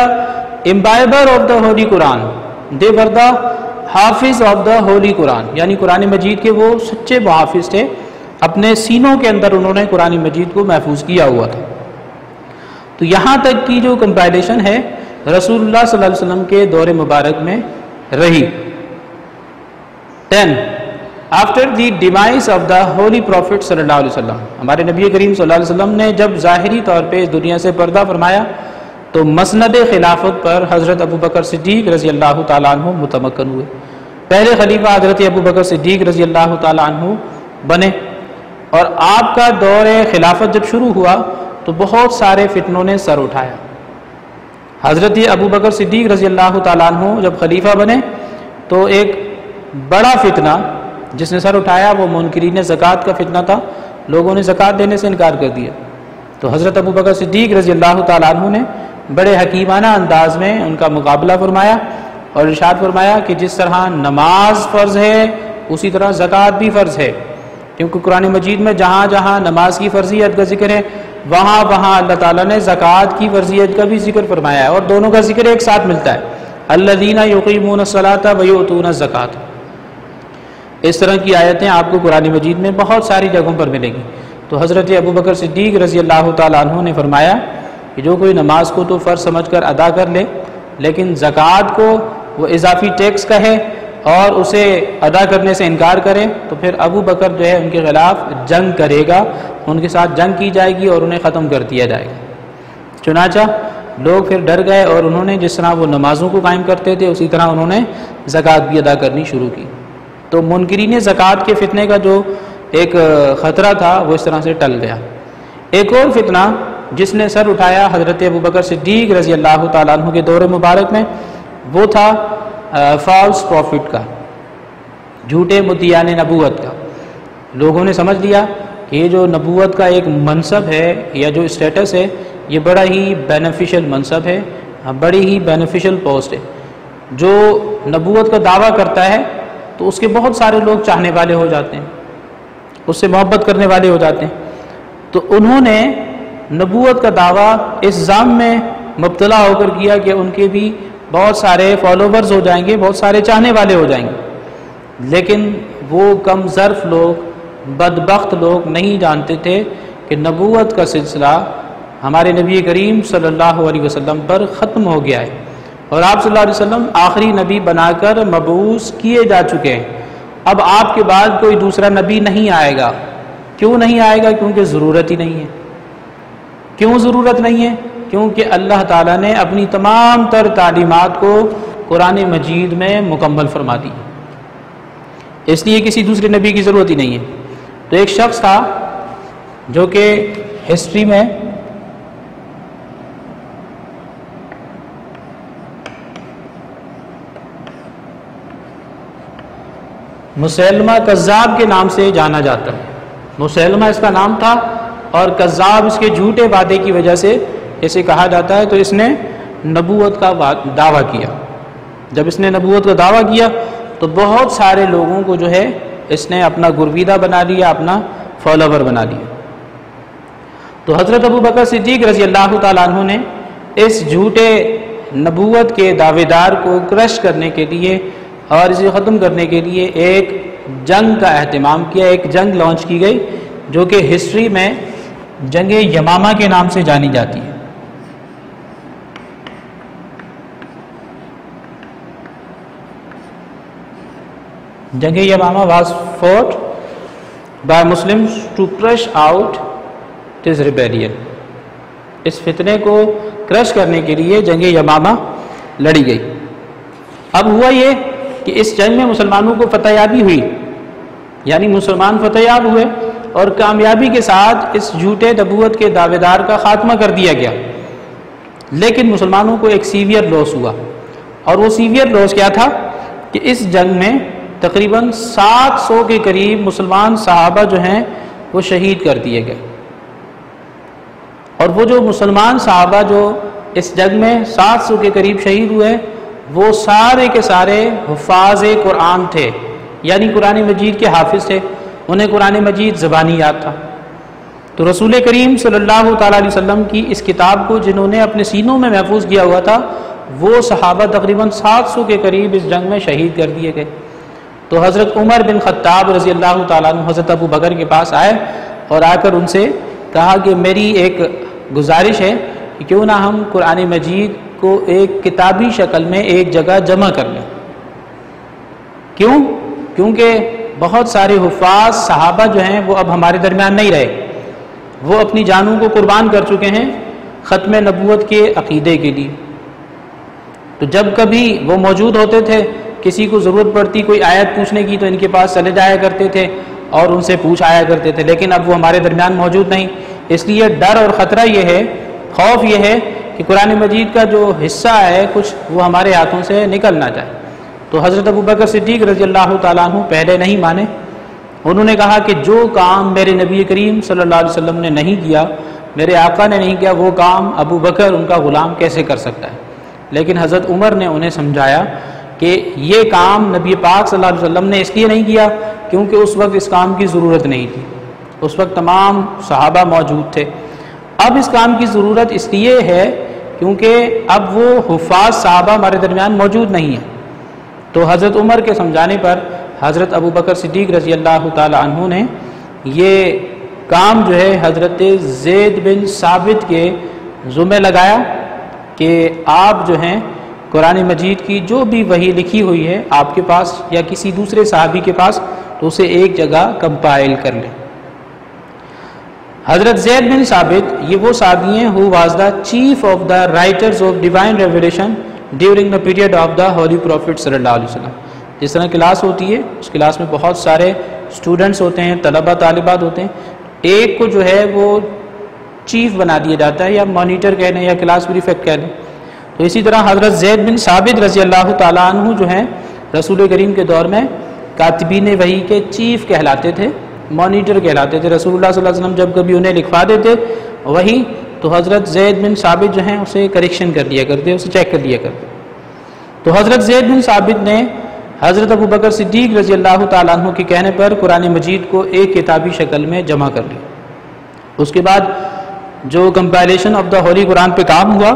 imbiber of the holy Quran, they were the حافظ of the holy Quran، یعنی قرآن مجید کے وہ سچے محافظ تھے، اپنے سینوں کے اندر انہوں نے قرآن مجید کو محفوظ کیا ہوا تھا۔ تو یہاں تک کی جو کمپائلیشن ہے رسول اللہ صلی اللہ علیہ وسلم کے دور مبارک میں رہی۔ 10 after the demise of the holy prophet صلی اللہ علیہ وسلم، ہمارے نبی کریم صلی اللہ علیہ وسلم نے جب ظاہری طور پہ اس دنیا سے پردہ فرمایا تو مسند خلافت پر حضرت ابو بکر صدیق رضی اللہ تعالیٰ عنہ متمکن ہوئے۔ پہلے خلیفہ حضرت ابو بکر صدیق رضی اللہ تعالیٰ عنہ بنے، اور آپ کا دور خلافت جب شروع ہوا تو بہت سارے فتنوں نے سر اٹھایا۔ حضرت ابو بکر صدیق رضی اللہ تعالیٰ عنہ جب خلیفہ بنے تو ایک بڑا فتنہ جس نے سر اٹھایا وہ منکرین زکوٰۃ کا فتنہ تھا، لوگوں نے زکوٰۃ دینے سے انکار کر دیا۔ تو حضرت ابو بکر صدیق رضی اللہ تعالیٰ عنہ نے بڑے حکیمانہ انداز میں ان کا مقابلہ فرمایا اور ارشاد فرمایا کہ جس طرح نماز فرض ہے اسی طرح زکوٰۃ بھی فرض ہے، کیونکہ قرآن مجید میں جہاں جہاں نماز کی فرضیت کا ذکر ہے وہاں وہاں اللہ تعالیٰ نے زکوٰۃ کی فرضیت کا بھی ذکر فرمایا ہے، اور دونوں کا ذکر ایک ساتھ ملتا ہے، الذین یقیمون الصلاۃ ویؤتون الزکوٰۃ۔ اس طرح کی آیتیں آپ کو قرآن مجید میں بہت ساری جگہوں پر ملیں گی۔ تو حضرت ابو بکر صدیق رضی اللہ تعالیٰ عنہ نے فرمایا کہ جو کوئی نماز کو تو فرض سمجھ کر ادا کر لے، لیکن زکوٰۃ کو وہ اضافی ٹیکس کہے اور اسے ادا کرنے سے انکار کرے تو پھر ابو بکر جو ہے ان کے خلاف جنگ کرے گا، ان کے ساتھ جنگ کی جائے گی اور انہیں ختم کر دیا جائے گا۔ چنانچہ لوگ پھر ڈر گئے اور انہوں نے جس طرح وہ نمازوں کو قائم کرتے تھے اسی طرح انہوں نے زکوٰۃ بھی ادا کرنی شروع کی. تو منکرین زکوٰۃ کے فتنے کا جو ایک خطرہ تھا وہ اس طرح سے ٹل گیا. ایک اور فتنہ جس نے سر اٹھایا حضرت ابوبکر صدیق رضی اللہ تعالیٰ عنہ کے دور مبارک میں وہ تھا فالس پروفٹ کا، جھوٹے مدعیان نبوت کا. لوگوں نے سمجھ لیا کہ یہ جو نبوت کا ایک منصب ہے یا جو اسٹیٹس ہے یہ بڑا ہی بینیفیشل منصب ہے، بڑی ہی بینیفیشل پوسٹ ہے. جو نبوت کا دعویٰ کرتا ہے تو اس کے بہت سارے لوگ چاہنے والے ہو جاتے ہیں، اس سے محبت کرنے والے ہو جاتے ہیں. تو انہوں نے نبوت کا دعویٰ اس ظلم میں مبتلا ہو کر کیا کہ ان کے بھی بہت سارے فالوورز ہو جائیں گے، بہت سارے چاہنے والے ہو جائیں گے. لیکن وہ کم ظرف لوگ، بدبخت لوگ نہیں جانتے تھے کہ نبوت کا سلسلہ ہمارے نبی کریم صلی اللہ علیہ وسلم پر ختم ہو گیا ہے اور آپ صلی اللہ علیہ وسلم آخری نبی بنا کر مبعوث کیے جا چکے ہیں. اب آپ کے بعد کوئی دوسرا نبی نہیں آئے گا. کیوں نہیں آئے گا؟ کیونکہ ضرورت ہی نہیں ہے. کیوں ضرورت نہیں ہے؟ کیونکہ اللہ تعالیٰ نے اپنی تمام تر تعلیمات کو قرآن مجید میں مکمل فرما دی، اس لیے کسی دوسرے نبی کی ضرورت ہی نہیں ہے. تو ایک شخص تھا جو کہ ہسٹری میں مسیلمہ کذاب کے نام سے جانا جاتا ہے. مسیلمہ اس کا نام تھا اور کذاب اس کے جھوٹے وعدے کی وجہ سے اسے کہا جاتا ہے. تو اس نے نبوت کا دعویٰ کیا. جب اس نے نبوت کا دعویٰ کیا تو بہت سارے لوگوں کو جو ہے اس نے اپنا گرویدہ بنا لیا، اپنا فالوور بنا لیا. تو حضرت ابوبکر صدیق رضی اللہ تعالیٰ عنہ نے اس جھوٹے نبوت کے دعوے دار کو کرش کرنے کے لیے اور اسے ختم کرنے کے لیے ایک جنگ کا اہتمام کیا. ایک جنگ لانچ کی گئی جو کہ ہسٹری میں جنگ یمامہ کے نام سے جانی جاتی ہے. جنگ Yamama was fought by Muslims to crush out this rebellion. اس فتنے کو کرش کرنے کے لیے جنگ یمامہ لڑی گئی. اب ہوا یہ کہ اس جنگ میں مسلمانوں کو فتح یابی ہوئی، یعنی مسلمان فتح یاب ہوئے اور کامیابی کے ساتھ اس جھوٹے نبوت کے دعوے دار کا خاتمہ کر دیا گیا. لیکن مسلمانوں کو ایک سیویئر لاس ہوا، اور وہ سیویئر لاس کیا تھا کہ اس جنگ میں تقریباً 700 کے قریب مسلمان صحابہ جو ہیں وہ شہید کر دیے گئے. اور وہ جو مسلمان صحابہ جو اس جنگ میں 700 کے قریب شہید ہوئے وہ سارے کے سارے حفاظ قرآن تھے، یعنی قرآن مجید کے حافظ تھے. انہیں قرآن مجید زبانی یاد تھا. تو رسول کریم صلی اللہ تعالیٰ علیہ وسلم کی اس کتاب کو جنہوں نے اپنے سینوں میں محفوظ کیا ہوا تھا وہ صحابہ تقریباً 700 کے قریب اس جنگ میں شہید کر دیے گئے. تو حضرت عمر بن خطاب رضی اللہ تعالیٰ عنہ حضرت ابو بکر کے پاس آئے اور آ کر ان سے کہا کہ میری ایک گزارش ہے کہ کیوں نہ ہم قرآن مجید کو ایک کتابی شکل میں ایک جگہ جمع کر لیں. کیوں؟ کیونکہ بہت سارے حفاظ صحابہ جو ہیں وہ اب ہمارے درمیان نہیں رہے، وہ اپنی جانوں کو قربان کر چکے ہیں ختم نبوت کے عقیدے کے لیے. تو جب کبھی وہ موجود ہوتے تھے، کسی کو ضرورت پڑتی کوئی آیت پوچھنے کی تو ان کے پاس چلے جایا کرتے تھے اور ان سے پوچھ آیا کرتے تھے. لیکن اب وہ ہمارے درمیان موجود نہیں، اس لیے ڈر اور خطرہ یہ ہے، خوف یہ ہے کہ قرآن مجید کا جو حصہ ہے کچھ وہ ہمارے ہاتھوں سے نکل نہ جائے. تو حضرت ابوبکر صدیق رضی اللہ تعالیٰ عنہ پہلے نہیں مانے. انہوں نے کہا کہ جو کام میرے نبی کریم صلی اللہ علیہ وسلم نے نہیں کیا، میرے آقا نے نہیں کیا، وہ کام ابو بکر ان کا غلام کیسے کر سکتا ہے. لیکن حضرت عمر نے انہیں سمجھایا کہ یہ کام نبی پاک صلی اللہ علیہ وسلم نے اس لیے نہیں کیا کیونکہ اس وقت اس کام کی ضرورت نہیں تھی، اس وقت تمام صحابہ موجود تھے. اب اس کام کی ضرورت اس لیے ہے کیونکہ اب وہ حفاظ صحابہ ہمارے درمیان موجود نہیں ہیں. تو حضرت عمر کے سمجھانے پر حضرت ابو بکر صدیق رضی اللہ تعالی عنہ نے یہ کام جو ہے حضرت زید بن ثابت کے ذمہ لگایا کہ آپ جو ہیں قرآن مجید کی جو بھی وحی لکھی ہوئی ہے آپ کے پاس یا کسی دوسرے صحابی کے پاس تو اسے ایک جگہ کمپائل کر لیں. حضرت زید بن ثابت یہ وہ صحابی ہیں who was the chief of the writers of divine revelation during the period of the holy prophet صلی اللہ علیہ وسلم. جس طرح کلاس ہوتی ہے اس کلاس میں بہت سارے اسٹوڈنٹس ہوتے ہیں, طلبہ طالبات ہوتے ہیں, ایک کو جو ہے وہ چیف بنا دیا جاتا ہے یا مانیٹر کہہ لیں یا کلاس پریفیکٹ کہہ لیں. تو اسی طرح حضرت زید بن ثابت رضی اللہ تعالیٰ عنہ جو ہیں رسول کریم کے دور میں کاتبین وحی کے چیف کہلاتے تھے, مانیٹر کہلاتے تھے. رسول اللہ صلی اللہ علیہ وسلم جب کبھی انہیں لکھوا دیتے وہی تو حضرت زید بن ثابت جو ہیں اسے کریکشن کر دیا کرتے, اسے چیک کر دیا کرتے. تو حضرت زید بن ثابت نے حضرت ابو بکر صدیق رضی اللہ تعالیٰ عنہ کے کہنے پر قرآن مجید کو ایک کتابی شکل میں جمع کر لیا. اس کے بعد جو کمپائلیشن آف دا ہولی قرآن پہ کام ہوا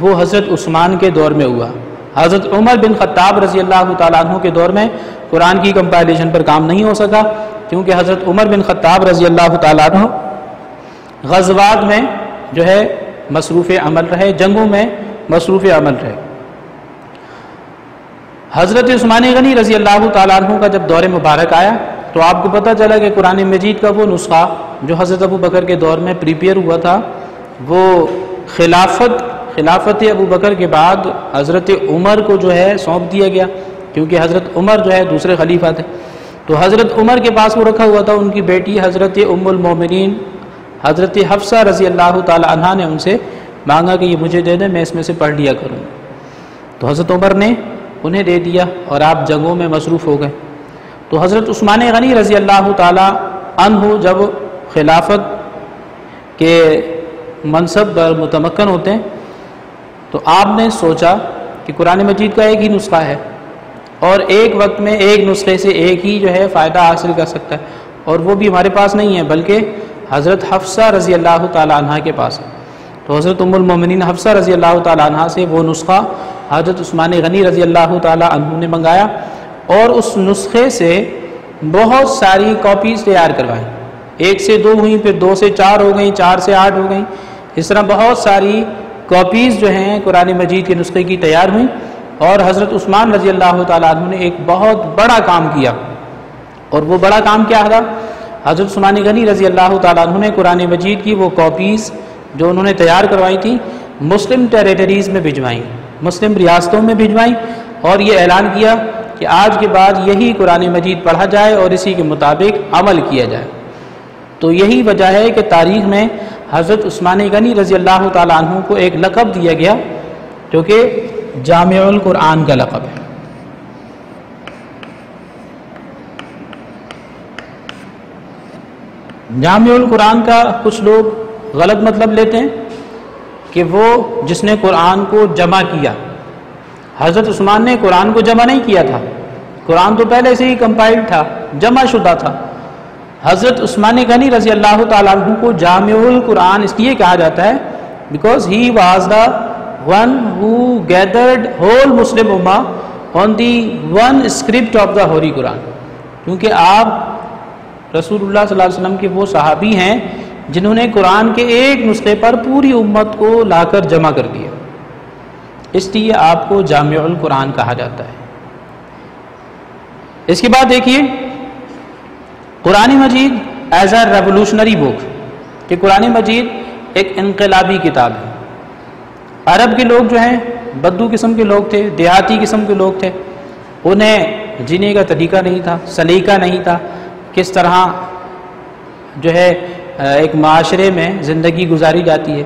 وہ حضرت عثمان کے دور میں ہوا. حضرت عمر بن خطاب رضی اللہ تعالیٰ عنہ کے دور میں قرآن کی کمپائلیشن پر کام نہیں ہو سکا کیونکہ حضرت عمر بن خطاب رضی اللہ تعالیٰ عنہ غزوات میں جو ہے مصروف عمل رہے, جنگوں میں مصروف عمل رہے. حضرت عثمان غنی رضی اللہ تعالیٰ عنہ کا جب دور مبارک آیا تو آپ کو پتہ چلا کہ قرآن مجید کا وہ نسخہ جو حضرت ابو بکر کے دور میں پریپیئر ہوا تھا وہ خلافت ابو بکر کے بعد حضرت عمر کو جو ہے سونپ دیا گیا کیونکہ حضرت عمر جو ہے دوسرے خلیفہ تھے. تو حضرت عمر کے پاس وہ رکھا ہوا تھا. ان کی بیٹی حضرت ام المومنین حضرت حفصہ رضی اللہ تعالی عنہا نے ان سے مانگا کہ یہ مجھے دے دیں, میں اس میں سے پڑھ لیا کروں. تو حضرت عمر نے انہیں دے دیا اور آپ جنگوں میں مصروف ہو گئے. تو حضرت عثمان غنی رضی اللہ تعالی عنہ جب خلافت کے منصب پر متمکن ہوتے ہیں تو آپ نے سوچا کہ قرآن مجید کا ایک ہی نسخہ ہے اور ایک وقت میں ایک نسخے سے ایک ہی جو ہے فائدہ حاصل کر سکتا ہے, اور وہ بھی ہمارے پاس نہیں ہے بلکہ حضرت حفصہ رضی اللہ تعالی عنہ کے پاس ہے. تو حضرت ام المومنین حفصہ رضی اللہ تعالی عنہ سے وہ نسخہ حضرت عثمان غنی رضی اللہ تعالی عنہ نے منگایا اور اس نسخے سے بہت ساری کاپیز تیار کروائیں. 1 سے 2 ہوئیں, پھر 2 سے 4 ہو گئیں, 4 سے 8 ہو گئیں. اس طرح بہت ساری کاپیز جو ہیں قرآن مجید کے نسخے کی تیار ہوئیں اور حضرت عثمان رضی اللہ تعالیٰ عنہ نے ایک بہت بڑا کام کیا. اور وہ بڑا کام کیا تھا؟ حضرت عثمان غنی رضی اللہ تعالیٰ عنہ نے قرآن مجید کی وہ کاپیز جو انہوں نے تیار کروائی تھیں مسلم ٹیریٹریز میں بھجوائیں, مسلم ریاستوں میں بھجوائیں اور یہ اعلان کیا کہ آج کے بعد یہی قرآن مجید پڑھا جائے اور اسی کے مطابق عمل کیا جائے. تو یہی وجہ ہے کہ تاریخ میں حضرت عثمان غنی رضی اللہ تعالیٰ عنہ کو ایک لقب دیا گیا جو کہ جامع القرآن کا لقب ہے. جامع القرآن کا کچھ لوگ غلط مطلب لیتے ہیں کہ وہ جس نے قرآن کو جمع کیا. حضرت عثمان نے قرآن کو جمع نہیں کیا تھا, قرآن تو پہلے سے ہی کمپائلڈ تھا, جمع شدہ تھا. حضرت عثمان غنی رضی اللہ تعالیٰ عنہ کو جامع القرآن اس لیے کہا جاتا ہے because he was the one who gathered whole Muslim ummah on the one script of the holy Quran. کیونکہ آپ رسول اللہ صلی اللہ علیہ وسلم کے وہ صحابی ہیں جنہوں نے قرآن کے ایک نسخے پر پوری امت کو لا کر جمع کر دیا, اس لیے آپ کو جامع القرآن کہا جاتا ہے. اس کے بعد دیکھیے قرآن مجید ایز اے ریولوشنری بک, کہ قرآن مجید ایک انقلابی کتاب ہے. عرب کے لوگ جو ہیں بدو قسم کے لوگ تھے, دیہاتی قسم کے لوگ تھے, انہیں جینے کا طریقہ نہیں تھا, سلیقہ نہیں تھا, کس طرح جو ہے ایک معاشرے میں زندگی گزاری جاتی ہے.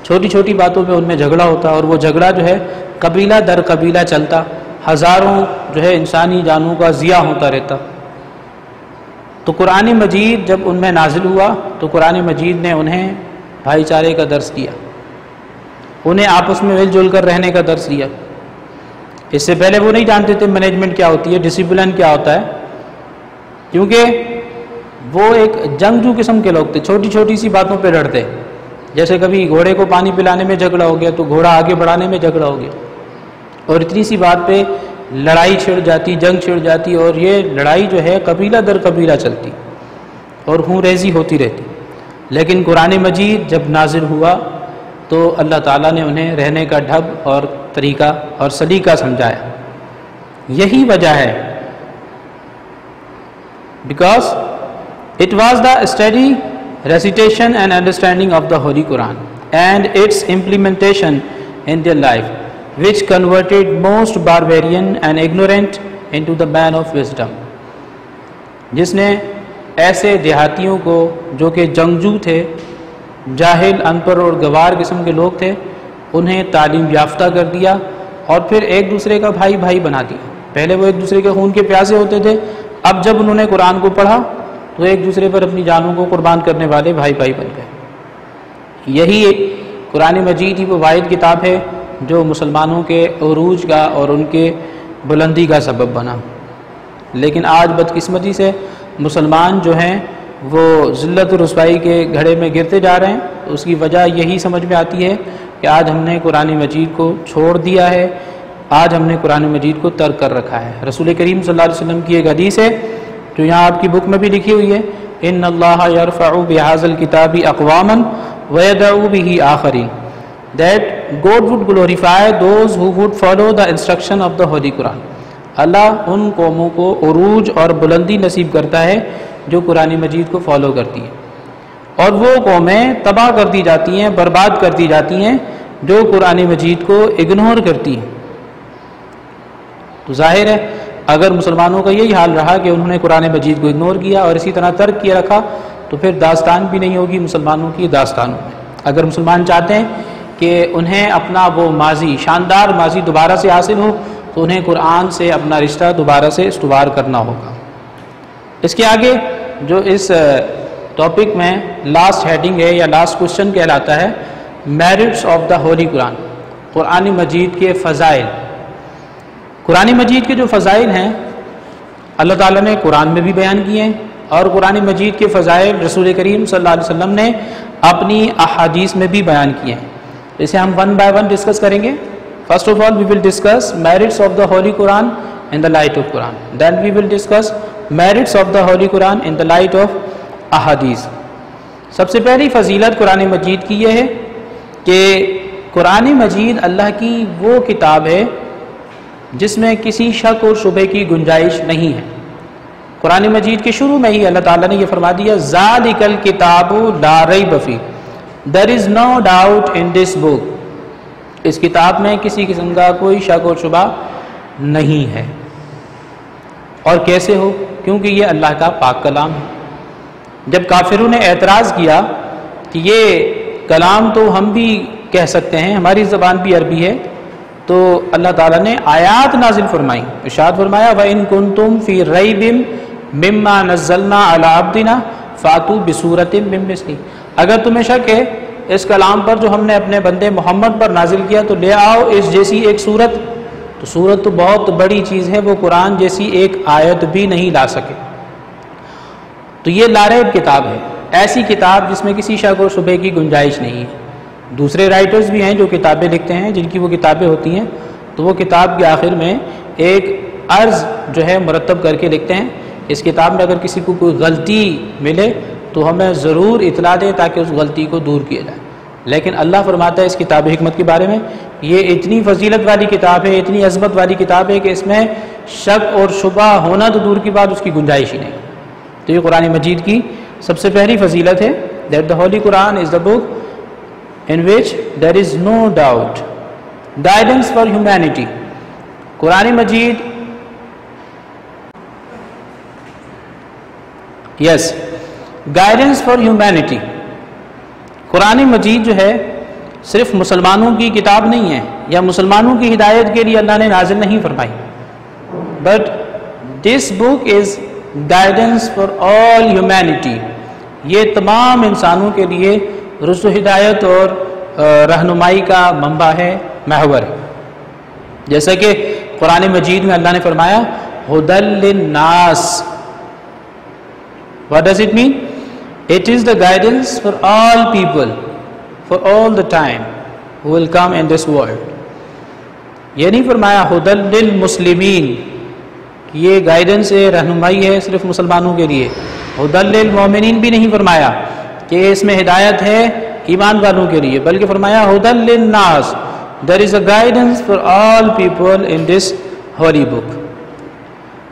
چھوٹی چھوٹی باتوں پہ ان میں جھگڑا ہوتا اور وہ جھگڑا جو ہے قبیلہ در قبیلہ چلتا, ہزاروں جو ہے انسانی جانوں کا ضیاع ہوتا رہتا. تو قرآن مجید جب ان میں نازل ہوا تو قرآن مجید نے انہیں بھائی چارے کا درس دیا, انہیں آپس میں مل جل کر رہنے کا درس دیا. اس سے پہلے وہ نہیں جانتے تھے مینجمنٹ کیا ہوتی ہے, ڈسپلن کیا ہوتا ہے, کیونکہ وہ ایک جنگجو قسم کے لوگ تھے. چھوٹی چھوٹی سی باتوں پہ لڑتے, جیسے کبھی گھوڑے کو پانی پلانے میں جھگڑا ہو گیا تو گھوڑا آگے بڑھانے میں جھگڑا ہو گیا, اور اتنی سی بات پہ لڑائی چھڑ جاتی, جنگ چھڑ جاتی, اور یہ لڑائی جو ہے قبیلہ در قبیلہ چلتی اور خون ریزی ہوتی رہتی. لیکن قرآن مجید جب نازل ہوا تو اللہ تعالیٰ نے انہیں رہنے کا ڈھب اور طریقہ اور سلیقہ سمجھایا. یہی وجہ ہے because it was the study recitation and understanding of the Holy Quran and its implementation in their life, which converted most barbarian and ignorant into the man of wisdom. جس نے ایسے دیہاتیوں کو جو کہ جنگجو تھے، جاہل، ان پڑھ اور گوار قسم کے لوگ تھے، انہیں تعلیم یافتہ کر دیا اور پھر ایک دوسرے کا بھائی بھائی بنا دیا. پہلے وہ ایک دوسرے کے خون کے پیاسے ہوتے تھے، اب جب انہوں نے قرآن کو پڑھا تو ایک دوسرے پر اپنی جانوں کو قربان کرنے والے بھائی بھائی بن گئے. یہی قرآن مجید ہی وہ واحد کتاب ہے جو مسلمانوں کے عروج کا اور ان کے بلندی کا سبب بنا. لیکن آج بدقسمتی سے مسلمان جو ہیں وہ ذلت و رسوائی کے گھڑے میں گرتے جا رہے ہیں. اس کی وجہ یہی سمجھ میں آتی ہے کہ آج ہم نے قرآن مجید کو چھوڑ دیا ہے، آج ہم نے قرآن مجید کو ترک کر رکھا ہے. رسول کریم صلی اللہ علیہ وسلم کی ایک حدیث ہے جو یہاں آپ کی بک میں بھی لکھی ہوئی ہے، ان اللہ یرفع بہذا الکتاب اقواما ویدع بہ آخرین، that God would glorify those who would follow the instruction of the Holy Quran. اللہ ان قوموں کو عروج اور بلندی نصیب کرتا ہے جو قرآن مجید کو فالو کرتی ہیں، اور وہ قومیں تباہ کر دی جاتی ہیں، برباد کر دی جاتی ہیں جو قرآن مجید کو اگنور کرتی ہیں. تو ظاہر ہے اگر مسلمانوں کا یہی حال رہا کہ انہوں نے قرآن مجید کو اگنور کیا اور اسی طرح ترک کیے رکھا تو پھر داستان بھی نہیں ہوگی مسلمانوں کی داستانوں میں. اگر مسلمان چاہتے ہیں کہ انہیں اپنا وہ ماضی، شاندار ماضی دوبارہ سے حاصل ہو تو انہیں قرآن سے اپنا رشتہ دوبارہ سے استوار کرنا ہوگا. اس کے آگے جو اس ٹاپک میں لاسٹ ہیڈنگ ہے یا لاسٹ کوشچن کہلاتا ہے، میرٹس آف دا ہولی قرآن، قرآن مجید کے فضائل. قرآن مجید کے جو فضائل ہیں اللہ تعالیٰ نے قرآن میں بھی بیان کیے ہیں، اور قرآن مجید کے فضائل رسول کریم صلی اللہ علیہ وسلم نے اپنی احادیث میں بھی بیان کیے ہیں. اسے ہم ون بائی ون ڈسکس کریں گے. First of all we will discuss merits of the holy Quran in the light of Quran, then we will discuss merits of the holy Quran in the light of احادیث. سب سے پہلی فضیلت قرآن مجید کی یہ ہے کہ قرآن مجید اللہ کی وہ کتاب ہے جس میں کسی شک اور شبہ کی گنجائش نہیں ہے. قرآن مجید کے شروع میں ہی اللہ تعالیٰ نے یہ فرما دیا، ذالک الکتاب لا ریب فیہ، there is no doubt in this book. اس کتاب میں کسی قسم کا کوئی شک اور شبہ نہیں ہے. اور کیسے ہو؟ کیونکہ یہ اللہ کا پاک کلام ہے. جب کافروں نے اعتراض کیا کہ یہ کلام تو ہم بھی کہہ سکتے ہیں، ہماری زبان بھی عربی ہے، تو اللہ تعالیٰ نے آیات نازل فرمائی. ارشاد فرمایا وَإِن كُنتُمْ فِي رَيْبٍ مِّمَّا نَزَّلْنَا عَلَىٰ عَبْدِنَا فَأْتُوا بِسُورَةٍ مِّن مِّثْلِهِ، اگر تمہیں شک ہے اس کلام پر جو ہم نے اپنے بندے محمد پر نازل کیا تو لے آؤ اس جیسی ایک صورت. تو صورت تو بہت بڑی چیز ہے، وہ قرآن جیسی ایک آیت بھی نہیں لا سکے. تو یہ لاریب کتاب ہے، ایسی کتاب جس میں کسی شک اور شبہ کی گنجائش نہیں ہے. دوسرے رائٹرز بھی ہیں جو کتابیں لکھتے ہیں، جن کی وہ کتابیں ہوتی ہیں تو وہ کتاب کے آخر میں ایک عرض جو ہے مرتب کر کے لکھتے ہیں. اس کتاب میں اگر کسی کو کوئی غلطی ملے تو ہمیں ضرور اطلاع دے تاکہ اس غلطی کو دور کیا جائے. لیکن اللہ فرماتا ہے اس کتاب حکمت کے بارے میں، یہ اتنی فضیلت والی کتاب ہے، اتنی عظمت والی کتاب ہے کہ اس میں شک اور شبہ ہونا تو دور کی بات، اس کی گنجائش ہی نہیں. تو یہ قرآن مجید کی سب سے پہلی فضیلت ہے، that the Holy Quran is the book in which there is no doubt. Guidance for humanity. Quran Majeed yes guidance for humanity. قرآن مجید جو ہے صرف مسلمانوں کی کتاب نہیں ہے یا مسلمانوں کی ہدایت کے لیے اللہ نے نازل نہیں فرمائی، but this book is guidance for all humanity. یہ تمام انسانوں کے لیے رشد و ہدایت اور رہنمائی کا منبع ہے، محور ہے. جیسا کہ قرآن مجید میں اللہ نے فرمایا ہدی للناس. What does it mean? It is the guidance for all people, for all the time who will come in this world. یہ نہیں فرمایا ہدی للمسلمین، یہ گائیڈنس ہے، رہنمائی ہے صرف مسلمانوں کے لیے. ہدی للمؤمنین بھی نہیں فرمایا کہ اس میں ہدایت ہے ایمان والوں کے لیے، بلکہ فرمایا ہدی للناس. There is a guidance for all people in this holy book.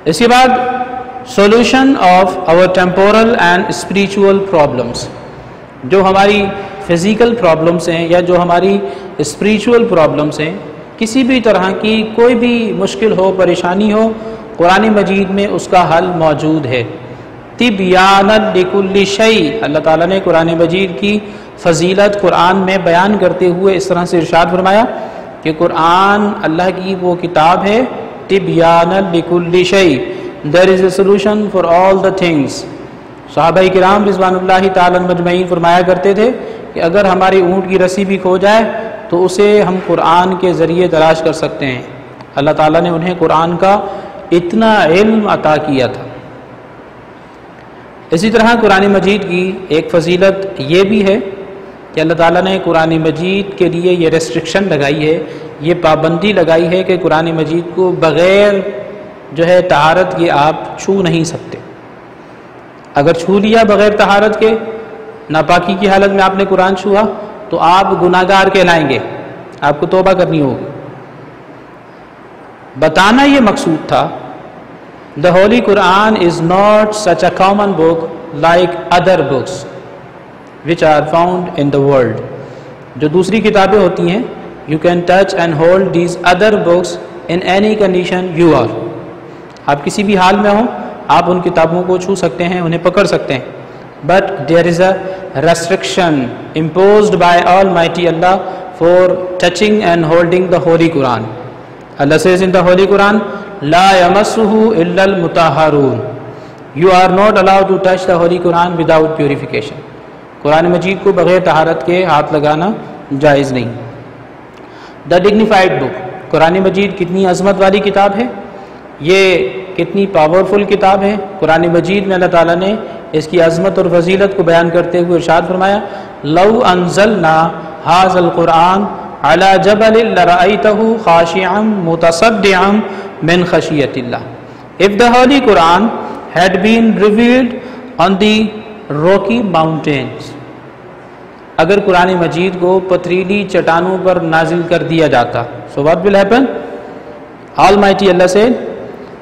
اس کے بعد solution of our temporal and spiritual problems. جو ہماری فزیکل پرابلمس ہیں یا جو ہماری اسپریچول پرابلمس ہیں، کسی بھی طرح کی کوئی بھی مشکل ہو، پریشانی ہو، قرآن مجید میں اس کا حل موجود ہے۔ تبیانا لکل شیء، اللہ تعالیٰ نے قرآن مجید کی فضیلت قرآن میں بیان کرتے ہوئے اس طرح سے ارشاد فرمایا کہ قرآن اللہ کی وہ کتاب ہے، تبیانا لکل شیء، there is a solution for all the things۔ صحابہ کرام رضوان اللہ تعالیٰ مجمعین فرمایا کرتے تھے کہ اگر ہماری اونٹ کی رسی بھی کھو جائے تو اسے ہم قرآن کے ذریعے تلاش کر سکتے ہیں۔ اللہ تعالیٰ نے انہیں قرآن کا اتنا علم عطا کیا تھا۔ اسی طرح قرآن مجید کی ایک فضیلت یہ بھی ہے کہ اللہ تعالیٰ نے قرآن مجید کے لیے یہ ریسٹرکشن لگائی ہے، یہ پابندی لگائی ہے کہ قرآن مجید کو بغیر جو ہے طہارت کے آپ چھو نہیں سکتے۔ اگر چھو لیا بغیر طہارت کے، ناپاکی کی حالت میں آپ نے قرآن چھوا تو آپ گناہ گار کہلائیں گے، آپ کو توبہ کرنی ہوگی۔ بتانا یہ مقصود تھا The Holy Quran is not such a common book like other books which are found in the world۔ جو دوسری کتابیں ہوتی ہیں you can touch and hold these other books in any condition you are۔ آپ کسی بھی حال میں ہوں آپ ان کتابوں کو چھو سکتے ہیں، انہیں پکڑ سکتے ہیں۔ But there is a restriction imposed by Almighty Allah for touching and holding the Holy Quran۔ Allah says in the Holy Quran, لا يمسه الا المطہرون، you are not allowed to touch the Holy Quran without purification۔ قرآن مجید کو بغیر طہارت کے ہاتھ لگانا جائز نہیں۔ The dignified book، قرآن مجید کتنی عظمت والی کتاب ہے، یہ کتنی پاورفل کتاب ہے۔ قرآن مجید میں اللہ تعالیٰ نے اس کی عظمت اور فضیلت کو بیان کرتے ہوئے ارشاد فرمایا، لو انزلنا ھذا القرآن علی جبل لرأیتہ خاشعا متصدعا من خشیت اللہ۔ If the Holy Quran had been revealed on the rocky mountains، اگر قرآن مجید کو پتھریلی چٹانوں پر نازل کر دیا جاتا، so what will happen؟ Almighty Allah said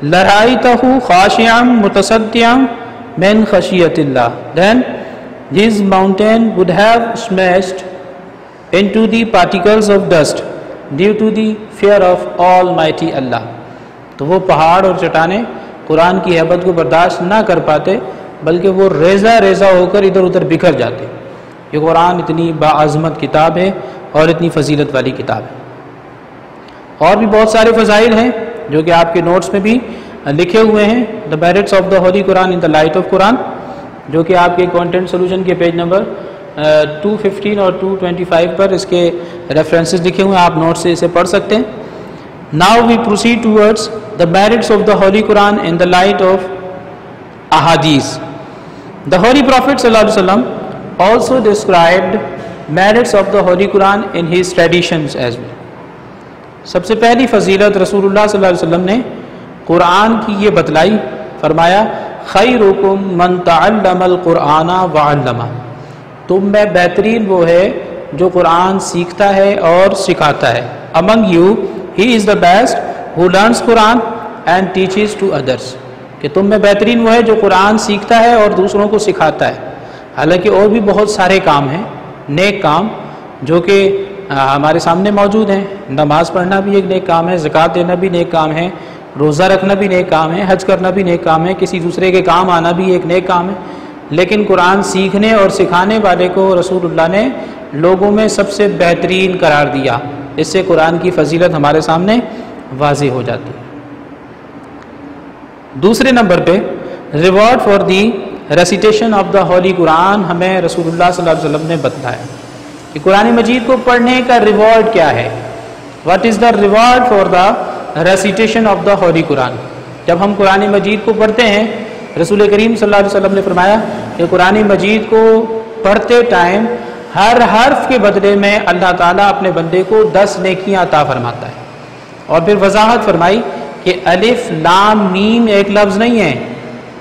لَرَأَيْتَهُ خَاشِعًا مُتَصَدِّعًا مِنْ خَشِيَّةِ اللَّهِ، then this mountain would have smashed into the particles of dust due to the fear of Almighty Allah۔ تو وہ پہاڑ اور چٹانیں قرآن کی ہیبت کو برداشت نہ کر پاتے بلکہ وہ ریزہ ریزہ ہو کر ادھر ادھر بکھر جاتے۔ یہ قرآن اتنی باعظمت کتاب ہے اور اتنی فضیلت والی کتاب ہے۔ اور بھی بہت سارے فضائل ہیں جو کہ آپ کے نوٹس میں بھی لکھے ہوئے ہیں۔ The merits of the holy Quran in the light of Quran, جو کہ آپ کے کانٹینٹ سولوشن کے پیج نمبر 215 اور 225 پر اس کے ریفرنسز لکھے ہوئے ہیں، آپ نوٹ سے اسے پڑھ سکتے ہیں۔ Now we proceed towards the merits of the Holy Quran in the light of ahadith۔ The Holy Prophet ﷺ also described merits of the Holy Quran in his traditions as well۔ سب سے پہلی فضیلت رسول اللہ صلی اللہ علیہ وسلم نے قرآن کی یہ بتلائی، فرمایا خیرکم من تعلم القرآن وعلمہ، تم میں بہترین وہ ہے جو قرآن سیکھتا ہے اور سکھاتا ہے۔ Among you he is the best who learns Quran and teaches to others، کہ تم میں بہترین وہ ہے جو قرآن سیکھتا ہے اور دوسروں کو سکھاتا ہے۔ حالانکہ اور بھی بہت سارے کام ہیں، نیک کام، جو کہ ہمارے سامنے موجود ہیں۔ نماز پڑھنا بھی ایک نیک کام ہے، زکوٰۃ دینا بھی نیک کام ہے، روزہ رکھنا بھی نیک کام ہے، حج کرنا بھی نیک کام ہے، کسی دوسرے کے کام آنا بھی ایک نیک کام ہے۔ لیکن قرآن سیکھنے اور سکھانے والے کو رسول اللہ نے لوگوں میں سب سے بہترین قرار دیا۔ اس سے قرآن کی فضیلت ہمارے سامنے واضح ہو جاتی ہے۔ دوسرے نمبر پہ reward for the recitation of the holy Quran ہمیں رسول اللہ صلی اللہ علیہ وسلم نے بتلایا کہ قرآن مجید کو پڑھنے کا ریوارڈ کیا ہے۔ What is the reward for the recitation of the holy Quran? جب ہم قرآن مجید کو پڑھتے ہیں، رسول کریم صلی اللہ علیہ وسلم نے فرمایا کہ قرآن مجید کو پڑھتے ٹائم ہر حرف کے بدلے میں اللہ تعالیٰ اپنے بندے کو 10 نیکیاں عطا فرماتا ہے۔ اور پھر وضاحت فرمائی کہ الف لام میم ایک لفظ نہیں ہے،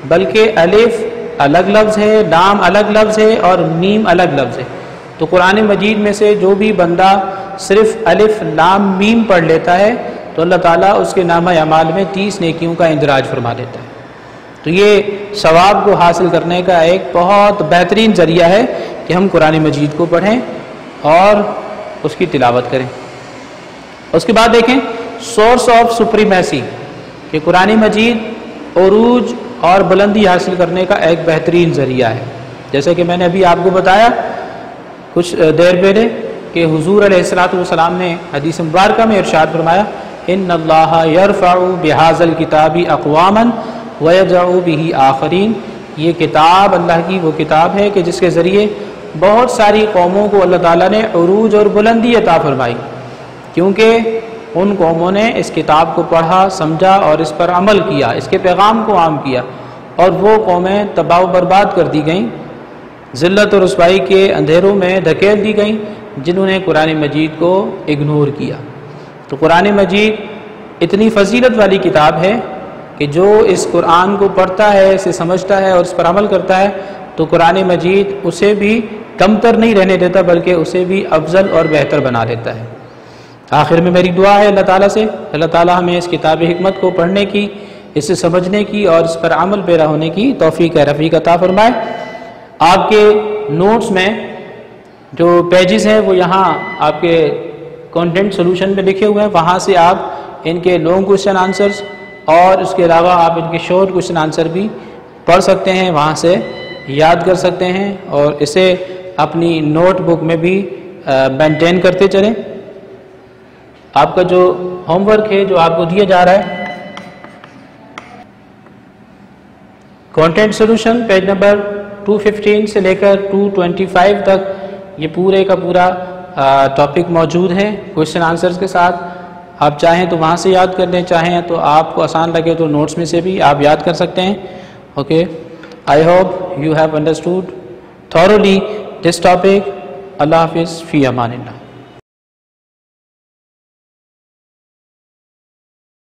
بلکہ الف الگ لفظ ہے، لام الگ لفظ ہے اور میم الگ لفظ ہے۔ تو قرآن مجید میں سے جو بھی بندہ صرف الف لام میم پڑھ لیتا ہے تو اللہ تعالیٰ اس کے نامہ اعمال میں 30 نیکیوں کا اندراج فرما دیتا ہے۔ تو یہ ثواب کو حاصل کرنے کا ایک بہت بہترین ذریعہ ہے کہ ہم قرآن مجید کو پڑھیں اور اس کی تلاوت کریں۔ اس کے بعد دیکھیں سورس آف سپریمیسی، کہ قرآن مجید عروج اور بلندی حاصل کرنے کا ایک بہترین ذریعہ ہے۔ جیسے کہ میں نے ابھی آپ کو بتایا کچھ دیر پہلے کہ حضور علیہ الصلوۃ والسلام نے حدیث مبارکہ میں ارشاد فرمایا ان اللہ یرفع بہذا الکتاب اقواما ویضع بہ آخرین، یہ کتاب اللہ کی وہ کتاب ہے کہ جس کے ذریعے بہت ساری قوموں کو اللہ تعالیٰ نے عروج اور بلندی عطا فرمائی، کیونکہ ان قوموں نے اس کتاب کو پڑھا، سمجھا اور اس پر عمل کیا، اس کے پیغام کو عام کیا، اور وہ قومیں تباہ و برباد کر دی گئیں، ذلت اور رسوائی کے اندھیروں میں دھکیل دی گئیں جنہوں نے قرآن مجید کو اگنور کیا۔ تو قرآن مجید اتنی فضیلت والی کتاب ہے کہ جو اس قرآن کو پڑھتا ہے، اسے سمجھتا ہے اور اس پر عمل کرتا ہے تو قرآن مجید اسے بھی کمتر نہیں رہنے دیتا بلکہ اسے بھی افضل اور بہتر بنا دیتا ہے۔ آخر میں میری دعا ہے اللہ تعالیٰ سے، اللہ تعالیٰ ہمیں اس کتاب حکمت کو پڑھنے کی، اسے سمجھنے کی اور اس پر عمل پیرا ہونے کی توفیق رفیق عطا فرمائے۔ آپ کے نوٹس میں جو پیجز ہیں وہ یہاں آپ کے کنٹینٹ سولوشن میں لکھے ہوئے ہیں، وہاں سے آپ ان کے لانگ کوشچن آنسرز اور اس کے علاوہ آپ ان کے شارٹ کوشچن آنسر بھی پڑھ سکتے ہیں، وہاں سے یاد کر سکتے ہیں اور اسے اپنی نوٹ بک میں بھی مینٹین کرتے چلیں۔ آپ کا جو ہوم ورک ہے جو آپ کو دیا جا رہا ہے کنٹینٹ سولوشن پیج نمبر 215 سے لے کر 225 تک یہ پورے کا پورا ٹاپک موجود ہے کوشچن آنسرز کے ساتھ۔ آپ چاہیں تو وہاں سے یاد کر لیں، چاہیں تو آپ کو آسان لگے تو نوٹس میں سے بھی آپ یاد کر سکتے ہیں۔ Okay, I hope you have understood thoroughly this topic۔ اللہ حافظ، فی امان اللہ۔